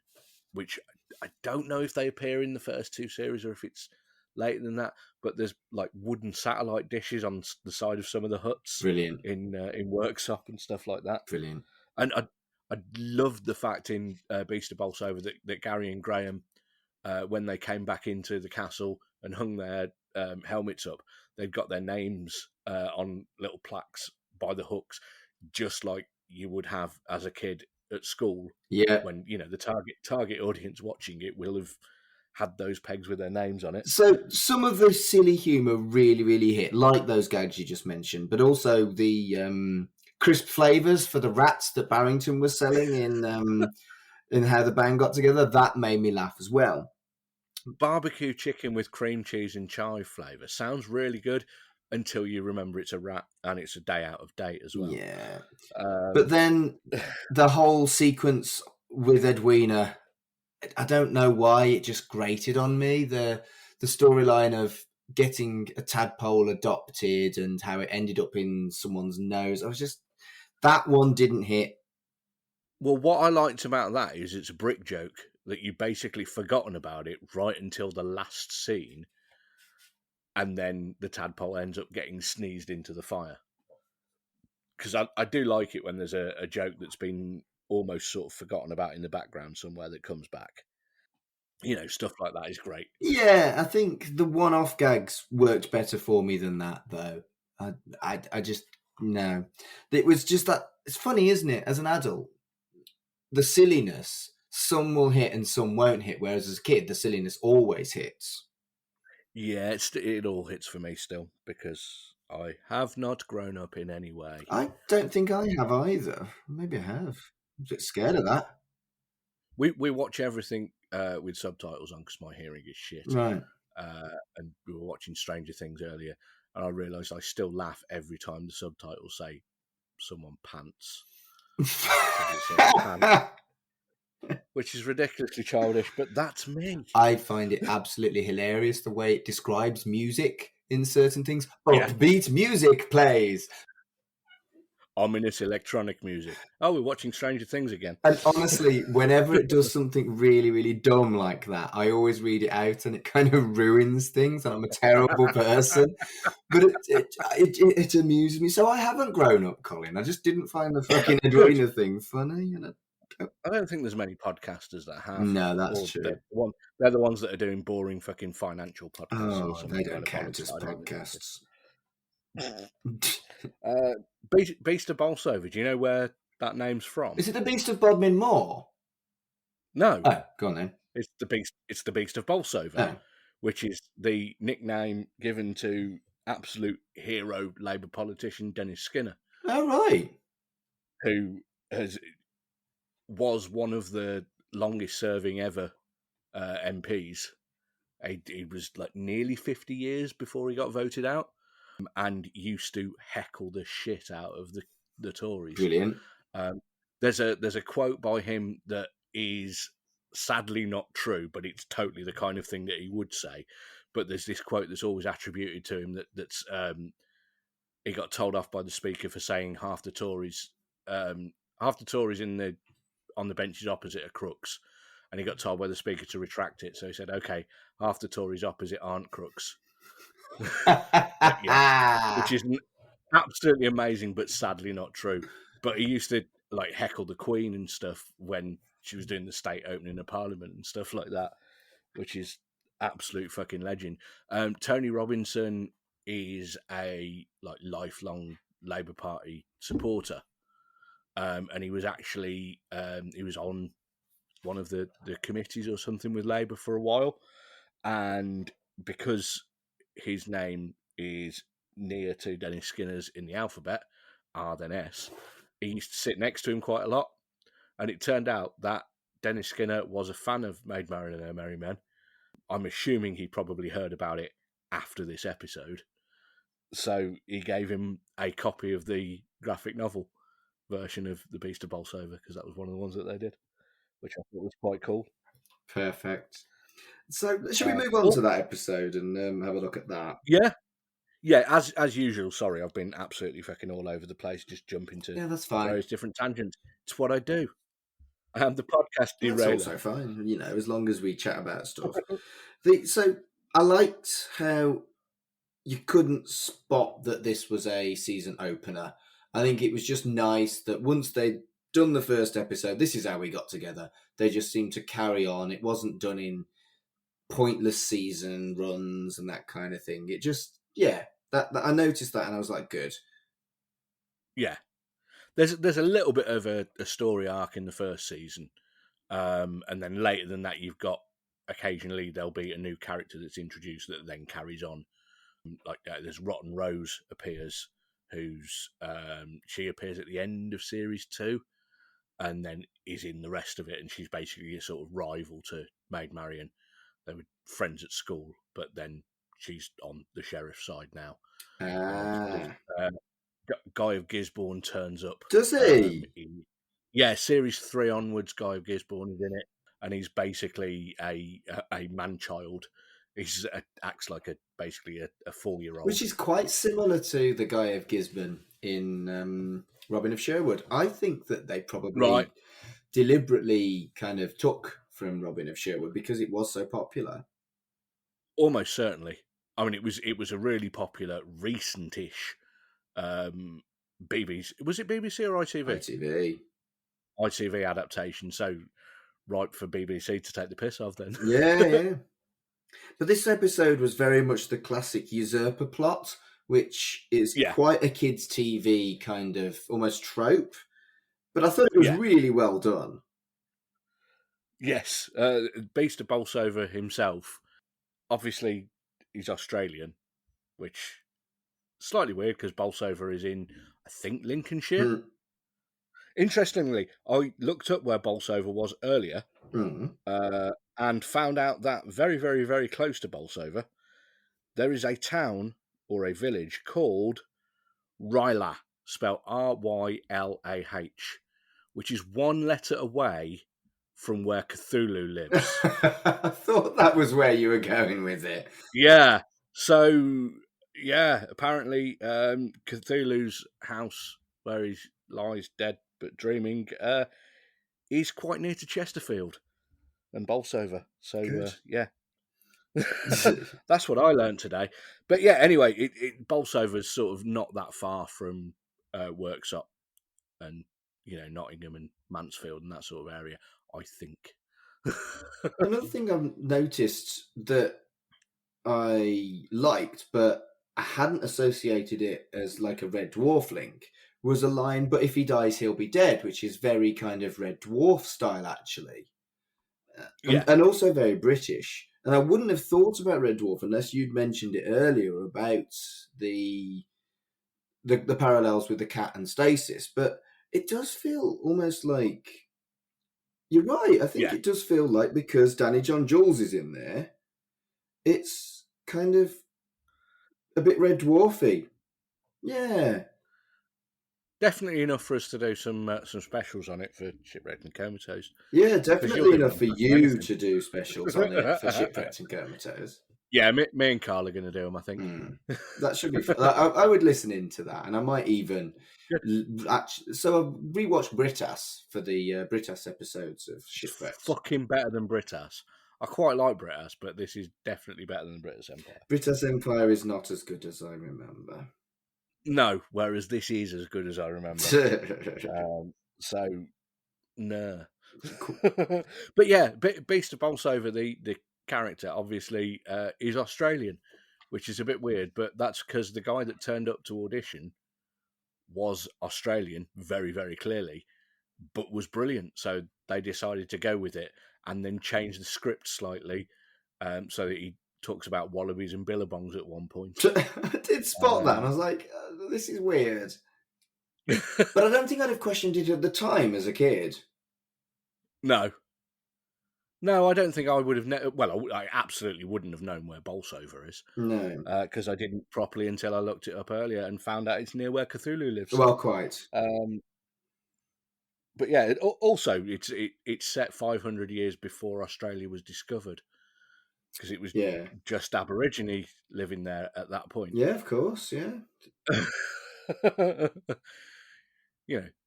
which I don't know if they appear in the first two series or if it's later than that. But there's like wooden satellite dishes on the side of some of the huts. Brilliant. In Worksop and stuff like that. Brilliant. And I loved the fact in Beast of Bolsover that Gary and Graham, when they came back into the castle and hung their helmets up, they'd got their names on little plaques by the hooks, just like you would have as a kid at school. Yeah. When the target audience watching it will have had those pegs with their names on it. So some of the silly humour really, really hit, like those gags you just mentioned, but also the crisp flavours for the rats that Barrington was selling in How the Band Got Together. That made me laugh as well. Barbecue chicken with cream cheese and chive flavour sounds really good until you remember it's a rat and it's a day out of date as well. Yeah. But then the whole sequence with Edwina, I don't know why it just grated on me. The storyline of getting a tadpole adopted and how it ended up in someone's nose. That one didn't hit. Well, what I liked about that is it's a brick joke that you've basically forgotten about it right until the last scene, and then the tadpole ends up getting sneezed into the fire. Because I do like it when there's a joke that's been almost sort of forgotten about in the background somewhere that comes back. Stuff like that is great. Yeah, I think the one-off gags worked better for me than that, though. I just, no. It was just that, it's funny, isn't it, as an adult? The silliness, some will hit and some won't hit, whereas as a kid, the silliness always hits. Yeah, it all hits for me still, because I have not grown up in any way. I don't think I have either. Maybe I have. I'm a bit scared of that. We watch everything with subtitles on because my hearing is shit. Right. And we were watching Stranger Things earlier, and I realised I still laugh every time the subtitles say someone pants. Which is ridiculously childish, but that's me. I find it absolutely hilarious the way it describes music. in certain things. Yeah. Upbeat music plays. Ominous electronic music. Oh, we're watching Stranger Things again. And honestly, whenever it does something really, really dumb like that, I always read it out and it kind of ruins things and I'm a terrible person. But it amused me. So I haven't grown up, Colin. I just didn't find the fucking Edwina thing funny. And I don't think there's many podcasters that have. No, that's or true. They're the ones that are doing boring fucking financial podcasts or something. They don't count as podcasts. Beast of Bolsover, do you know where that name's from? Is it the Beast of Bodmin Moor? No. Oh, go on then. It's the Beast of Bolsover, which is the nickname given to absolute hero Labour politician Dennis Skinner. Oh, right. Who was one of the longest serving ever MPs. He was like nearly 50 years before he got voted out, and used to heckle the shit out of the Tories. Brilliant. There's a quote by him that is sadly not true, but it's totally the kind of thing that he would say. But there's this quote that's always attributed to him that's he got told off by the speaker for saying half the Tories on the benches opposite are crooks, and he got told by the speaker to retract it. So he said, "Okay, half the Tories opposite aren't crooks," which is absolutely amazing, but sadly not true. But he used to like heckle the Queen and stuff when she was doing the state opening of Parliament and stuff like that, which is absolute fucking legend. Tony Robinson is a like lifelong Labour Party supporter, and he was actually he was on one of the committees or something with Labour for a while, and because his name is near to Dennis Skinner's in the alphabet, R then S, he used to sit next to him quite a lot. And it turned out that Dennis Skinner was a fan of Maid Marian and Her Merry Men. I'm assuming he probably heard about it after this episode. So he gave him a copy of the graphic novel version of The Beast of Bolsover, because that was one of the ones that they did, which I thought was quite cool. Perfect. So should we move on to that episode and have a look at that? Yeah, as usual. Sorry, I've been absolutely fucking all over the place, just jumping to that's fine. various different tangents. It's what I do. The podcast derailer. That's also fine, as long as we chat about stuff. So I liked how you couldn't spot that this was a season opener. I think it was just nice that once they'd done the first episode, this is how we got together. They just seemed to carry on. It wasn't done in pointless season runs and that kind of thing. It just, that I noticed that and I was like, good. Yeah. There's a little bit of a story arc in the first season. And then later than that, you've got occasionally there'll be a new character that's introduced that then carries on. Like there's Rotten Rose appears, who's she appears at the end of series 2 and then is in the rest of it. And she's basically a sort of rival to Maid Marian. They were friends at school, but then she's on the sheriff's side now. Guy of Gisborne turns up. Does he? Series 3 onwards, Guy of Gisborne is in it, and he's basically a man-child. He acts like basically a 4-year-old, which is quite similar to the Guy of Gisborne in Robin of Sherwood. I think that they probably deliberately kind of took from Robin of Sherwood because it was so popular. Almost certainly. I mean, it was a really popular recent-ish. BBC, was it BBC or ITV? ITV adaptation, so ripe for BBC to take the piss off then. Yeah. But this episode was very much the classic usurper plot, which is quite a kids' TV kind of almost trope. But I thought it was really well done. Yes, Beast of Bolsover himself, obviously he's Australian, which slightly weird because Bolsover is in, I think, Lincolnshire. Interestingly, I looked up where Bolsover was earlier and found out that very, very, very close to Bolsover, there is a town or a village called Rylah, spelled Rylah, which is one letter away from where Cthulhu lives. I thought that was where you were going with it. Yeah. So Yeah, apparently Cthulhu's house, where he lies dead but dreaming, is quite near to Chesterfield and Bolsover. So, Good. yeah. That's what I learned today. But yeah, anyway, Bolsover's sort of not that far from Worksop and, Nottingham and Mansfield and that sort of area, I think. Another thing I've noticed that I liked, but I hadn't associated it as like a Red Dwarf link, was a line, "But if he dies, he'll be dead," which is very kind of Red Dwarf style, actually. Yeah. And also very British. And I wouldn't have thought about Red Dwarf unless you'd mentioned it earlier about the parallels with the cat and stasis. But it does feel almost like you're right. I think Yeah. it does feel like because Danny John Jules is in there, it's kind of a bit Red Dwarfy. Yeah. Definitely enough for us to do some specials on it for Shipwrecked and Comatose. Yeah, Because you'll definitely do enough one for for you anything. to do specials on it for Shipwrecked and Comatose. Yeah, me and Carl are going to do them, I think. That should be fun. I would listen into that, and I might even actually. So I rewatched Britas for the Britas episodes of It's Shipwrecked. fucking better than Britas. I quite like Britas, but this is definitely better than Britas Empire. Britas Empire is not as good as I remember. No, whereas this is as good as I remember. So, no. But yeah, Beast of Bolsover, the character, obviously, is Australian, which is a bit weird, but that's because the guy that turned up to audition was Australian, very, very clearly, but was brilliant. So they decided to go with it and then change the script slightly so that he talks about wallabies and billabongs at one point. I did spot that, and I was like, "This is weird." But I don't think I'd have questioned it at the time as a kid. No, I don't think I would have. I absolutely wouldn't have known where Bolsover is. No. Because I didn't properly until I looked it up earlier and found out it's near where Cthulhu lives. Well, quite. But yeah, also it's set 500 years before Australia was discovered, because it was just Aborigine living there at that point. Yeah, of course. Yeah.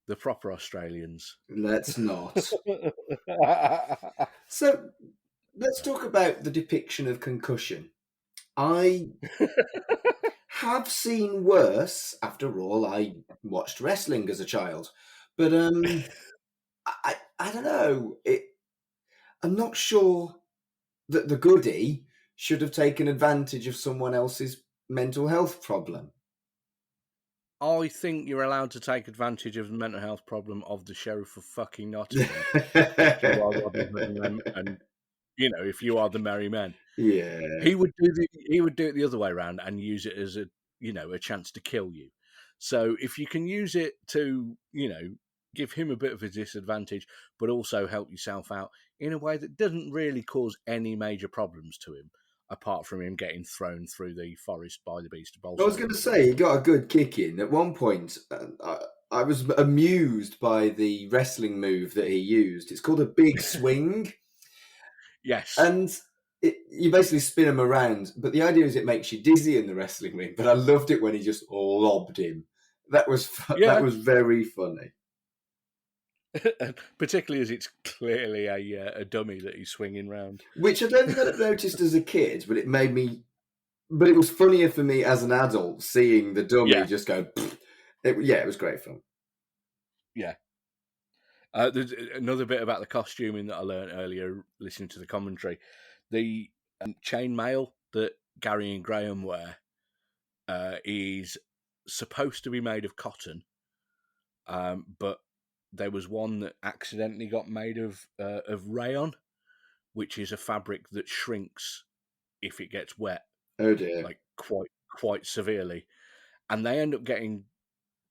The proper Australians. Let's not. So let's talk about the depiction of concussion. I have seen worse. After all, I watched wrestling as a child, but I don't know. I'm not sure that the goodie should have taken advantage of someone else's mental health problem. I think you're allowed to take advantage of the mental health problem of the sheriff of fucking Nottingham. If you are Robin Hood and if you are the Merry Men. Yeah. He would do it the other way around and use it as a chance to kill you. So if you can use it to, give him a bit of a disadvantage, but also help yourself out in a way that doesn't really cause any major problems to him, apart from him getting thrown through the forest by the beast of Bolsover. I was going to say, he got a good kick in. At one point, I was amused by the wrestling move that he used. It's called a big swing. Yes. And you basically spin him around, but the idea is it makes you dizzy in the wrestling ring. But I loved it when he just lobbed him. That was that was very funny. Particularly as it's clearly a dummy that he's swinging round. Which I don't think I'd have noticed as a kid, but it made me... But it was funnier for me as an adult seeing the dummy just go... It was great fun. Yeah. There's another bit about the costuming that I learned earlier listening to the commentary. The chainmail that Gary and Graham wear is supposed to be made of cotton, but there was one that accidentally got made of rayon, which is a fabric that shrinks if it gets wet. Oh dear! Like quite severely, and they end up getting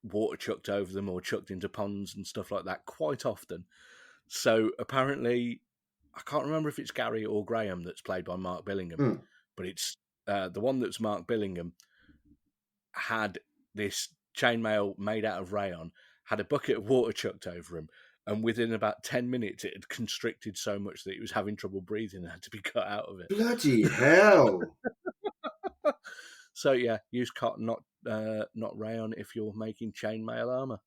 water chucked over them or chucked into ponds and stuff like that quite often. So apparently, I can't remember if it's Gary or Graham that's played by Mark Billingham, but it's the one that's Mark Billingham had this chainmail made out of rayon, had a bucket of water chucked over him, and within about 10 minutes it had constricted so much that he was having trouble breathing and had to be cut out of it. Bloody hell! So yeah, use cotton, not rayon, if you're making chainmail armor,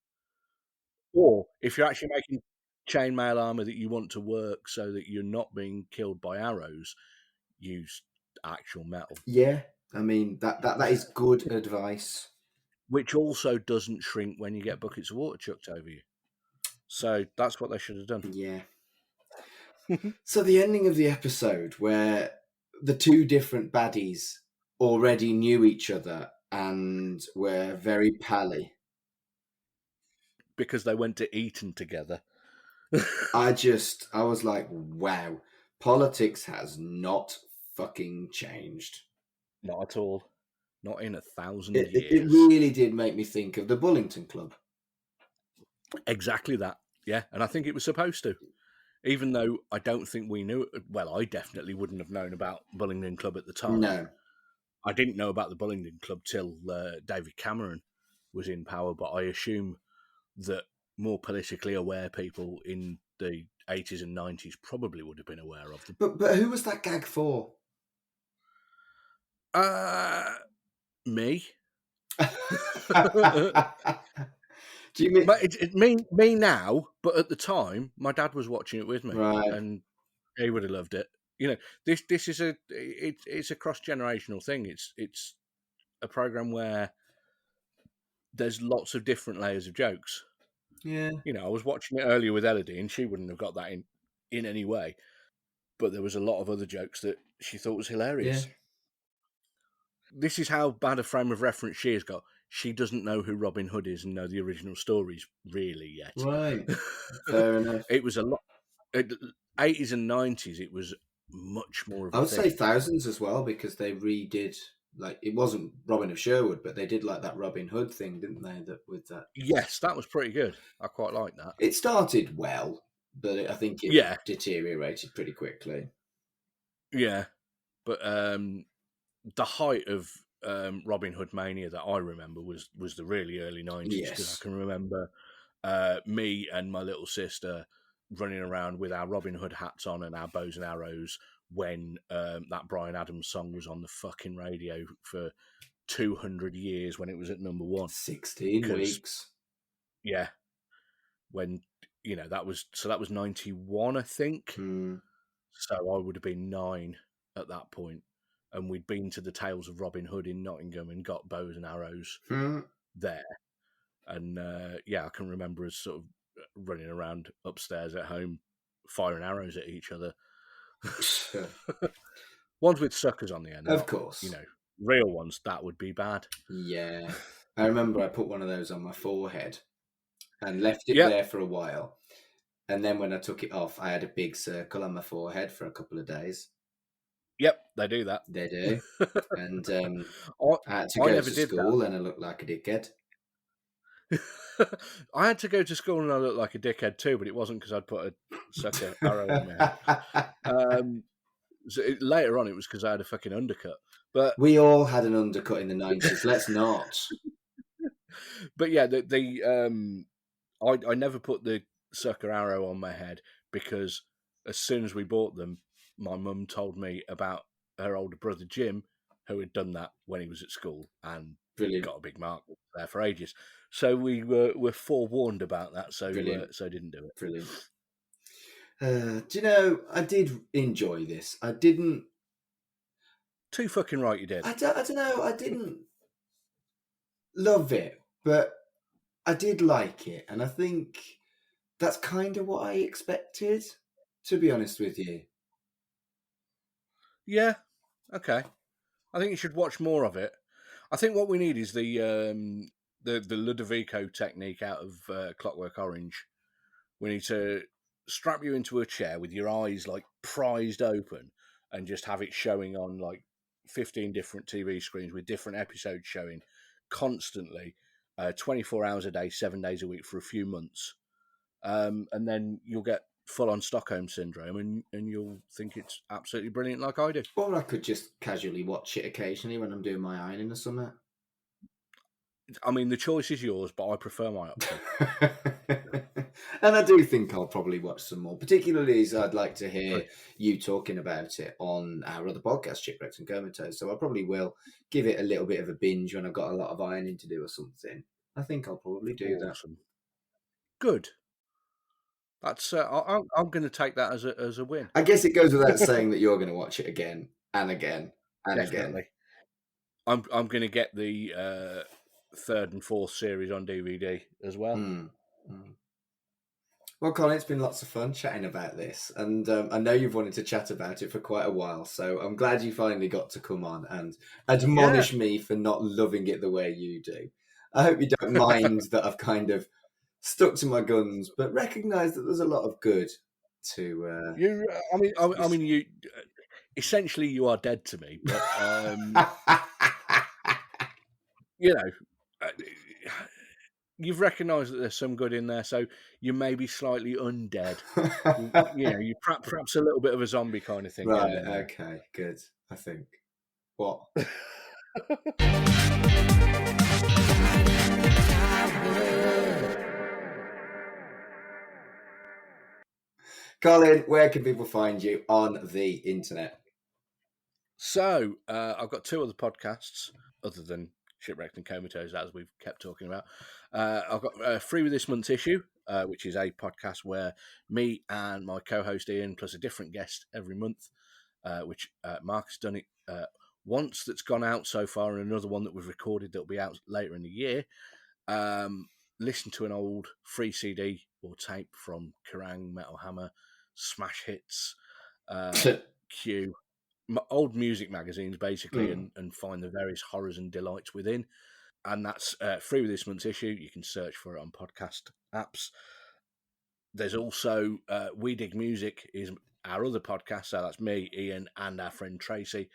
or if you're actually making chainmail armor that you want to work so that you're not being killed by arrows. Use actual metal, Yeah, I mean that is good advice. which also doesn't shrink when you get buckets of water chucked over you. So that's what they should have done. Yeah. So the ending of the episode where the two different baddies already knew each other and were very pally. Because they went to Eton together. I was like, wow, politics has not fucking changed. Not at all. Not in 1,000 It years. really did make me think of the Bullington Club. Exactly that. Yeah, and I think it was supposed to. Even though I don't think we knew it. Well, I definitely wouldn't have known about Bullington Club at the time. No. I didn't know about the Bullington Club till David Cameron was in power, but I assume that more politically aware people in the 80s and 90s probably would have been aware of them. But who was that gag for? Me. Do you mean me now? But at the time, my dad was watching it with me, right? And he would have loved it. You know, this is it's a cross generational thing. It's a program where there's lots of different layers of jokes. Yeah. You know, I was watching it earlier with Elodie, and she wouldn't have got that in any way. But there was a lot of other jokes that she thought was hilarious. Yeah. This is how bad a frame of reference she has got. She doesn't know who Robin Hood is and know the original stories really yet. Right. Fair enough. It was a lot. 80s and 90s, it was much more of a I would thing. say thousands as well, because they redid, like, it wasn't Robin of Sherwood, but they did like that Robin Hood thing, didn't they? That with that. Yes, that was pretty good. I quite like that. It started well, but I think it deteriorated pretty quickly. Yeah, but the height of Robin Hood mania that I remember was the really early 90s, because Yes. I can remember me and my little sister running around with our Robin Hood hats on and our bows and arrows when that Bryan Adams song was on the fucking radio for 200 years when it was at number 1. 16 weeks. Yeah. When, you know, that was 91, I think. So I would have been 9 at that point, and we'd been to the Tales of Robin Hood in Nottingham and got bows and arrows there. And I can remember us sort of running around upstairs at home, firing arrows at each other. Ones with suckers on the end, of course. You know, real ones, that would be bad. Yeah. I remember I put one of those on my forehead and left it there for a while. And then when I took it off, I had a big circle on my forehead for a couple of days. Yep, they do that. They do. And I had to go to school and I looked like a dickhead. I had to go to school and I looked like a dickhead too, but it wasn't because I'd put a sucker arrow in my head. Later on, it was because I had a fucking undercut. But we all had an undercut in the 90s. Let's not. But yeah, I never put the sucker arrow on my head because as soon as we bought them, my mum told me about her older brother Jim, who had done that when he was at school and got a big mark there for ages. So we were forewarned about that, so didn't do it. Brilliant. Do you know, I did enjoy this. I didn't. Too fucking right you did. I don't know. I didn't love it, but I did like it. And I think that's kind of what I expected, to be honest with you. Yeah. Okay. I think you should watch more of it. I think what we need is the Ludovico technique out of Clockwork Orange. We need to strap you into a chair with your eyes like prized open and just have it showing on like 15 different TV screens with different episodes showing constantly, 24 hours a day, 7 days a week for a few months. And then you'll get full-on Stockholm Syndrome and you'll think it's absolutely brilliant like I do. Or I could just casually watch it occasionally when I'm doing my ironing or something. I mean, the choice is yours, but I prefer my option. And I do think I'll probably watch some more, particularly as I'd like to hear you talking about it on our other podcast, Shipwrecked and Comatose. So I probably will give it a little bit of a binge when I've got a lot of ironing to do or something. I think I'll probably do that. Good. That's I'm going to take that as a win. I guess it goes without saying that you're going to watch it again and again and Definitely. again. I'm going to get the third and fourth series on DVD as well. Well, Colin, it's been lots of fun chatting about this, and I know you've wanted to chat about it for quite a while, so I'm glad you finally got to come on and admonish me for not loving it the way you do. I hope you don't mind that I've kind of stuck to my guns, but recognise that there's a lot of good to... I mean, you essentially you are dead to me, but you know, you've recognised that there's some good in there, so you may be slightly undead. You know, you perhaps a little bit of a zombie kind of thing. Right, okay, good, I think. What? Colin, where can people find you on the internet? So, I've got two other podcasts other than Shipwrecked and Comatose, as we've kept talking about. I've got Free With This Month's Issue, which is a podcast where me and my co-host Ian, plus a different guest every month, which Mark has done it once that's gone out so far, and another one that we've recorded that will be out later in the year. Listen to an old free CD or tape from Kerrang, Metal Hammer, Smash Hits, Q, old music magazines, basically, and find the various horrors and delights within. And that's Free With This Month's Issue. You can search for it on podcast apps. There's also We Dig Music is our other podcast. So that's me, Ian, and our friend Tracy,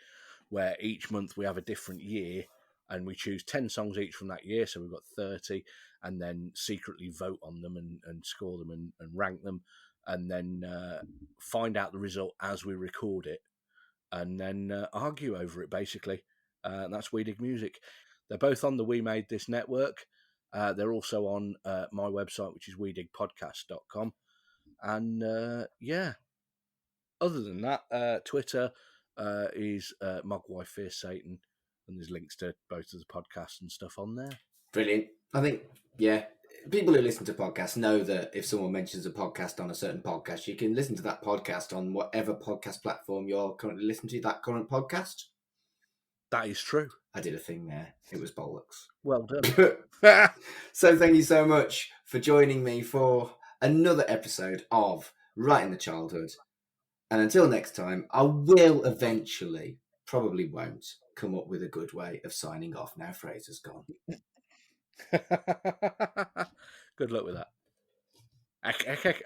where each month we have a different year and we choose 10 songs each from that year. So we've got 30, and then secretly vote on them and score them and rank them, and then find out the result as we record it, and then argue over it, basically. And that's We Dig Music. They're both on the We Made This network. They're also on my website, which is wedigpodcast.com. And yeah, other than that, Twitter is Mogwai Fear Satan, and there's links to both of the podcasts and stuff on there. Brilliant. I think, yeah, people who listen to podcasts know that if someone mentions a podcast on a certain podcast, you can listen to that podcast on whatever podcast platform you're currently listening to that current podcast. That is true. I did a thing there. It was bollocks. Well done. So thank you so much for joining me for another episode of Right in the Childhood. And until next time, I will eventually, probably won't, come up with a good way of signing off now Fraser's gone. Good luck with that.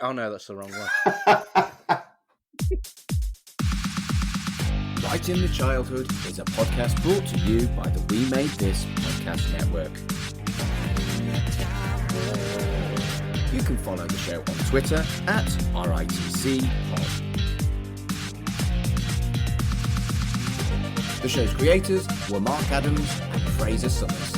Oh no, that's the wrong one. Right in the Childhood is a podcast brought to you by the We Made This podcast network. You can follow the show on Twitter at RITCpod. The show's creators were Mark Adams and Fraser Summers.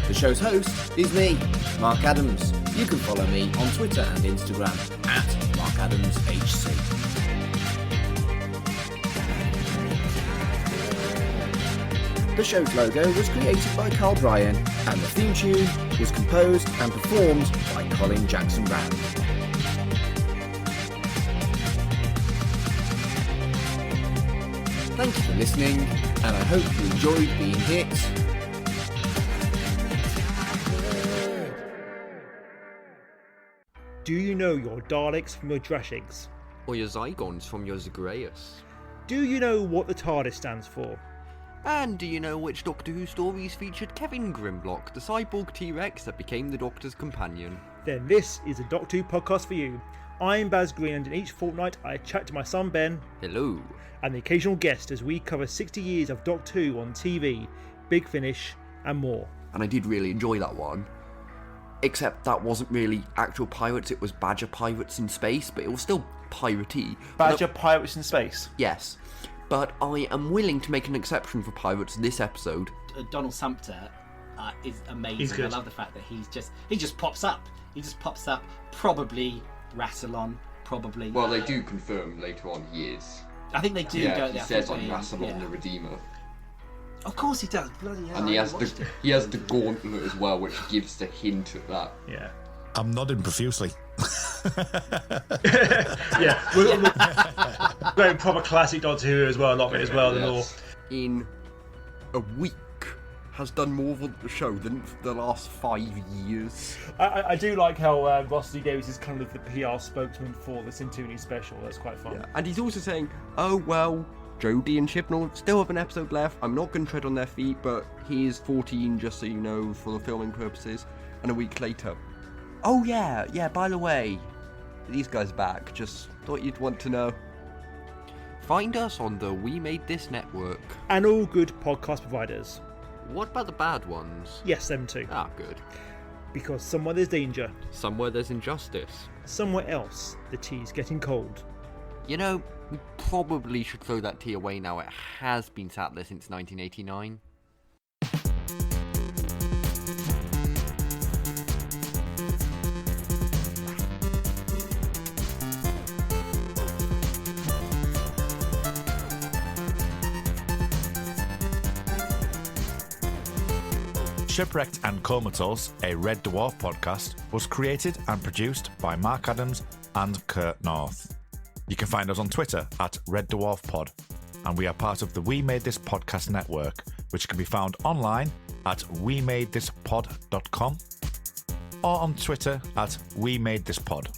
The show's host is me, Mark Adams. You can follow me on Twitter and Instagram at MarkAdamsHC. The show's logo was created by Carl Bryan, and the theme tune was composed and performed by Colin Jackson Brown. Thank you for listening, and I hope you enjoyed being hit. Do you know your Daleks from your Drashings? Or your Zygons from your Zagreus? Do you know what the TARDIS stands for? And do you know which Doctor Who stories featured Kevin Grimlock, the cyborg T-Rex that became the Doctor's companion? Then this is a Doctor Who podcast for you. I'm Baz Green, and each fortnight I chat to my son Ben. Hello. And the occasional guest as we cover 60 years of Doctor Who on TV, Big Finish, and more. And I did really enjoy that one. Except that wasn't really actual pirates, it was Badger pirates in space, but it was still piratey. Badger pirates in space? Yes. But I am willing to make an exception for pirates this episode. Donald Sumpter is He's amazing. good. I love the fact that he just pops up. He just pops up. Probably Rassilon. Probably. Well, they do confirm later on he is. I think they do. Yeah, don't he they? I says think I'm they- Rassilon yeah. the Redeemer. Of course he does. Bloody hell! And I he has watched it. the gauntlet as well, which gives the hint at that. Yeah. I'm nodding profusely. Yeah. We're going proper classic Doctor Who as well, a lot of it as well. The more. In a week, has done more for the show than the last 5 years. I do like how Ross D. Davies is kind of the PR spokesman for the Centurion special. That's quite fun. Yeah. And he's also saying, oh, well, Jodie and Chibnall still have an episode left. I'm not going to tread on their feet, but he is 14, just so you know, for the filming purposes. And a week later, oh, yeah, by the way, these guys back. Just thought you'd want to know. Find us on the We Made This network. And all good podcast providers. What about the bad ones? Yes, them too. Ah, good. Because somewhere there's danger. Somewhere there's injustice. Somewhere else, the tea's getting cold. You know, we probably should throw that tea away now. It has been sat there since 1989. Shipwrecked and Comatose, a Red Dwarf podcast, was created and produced by Mark Adams and Kurt North. You can find us on Twitter at Red Dwarf Pod, and we are part of the We Made This Podcast network, which can be found online at wemadethispod.com or on Twitter at We Made This Pod.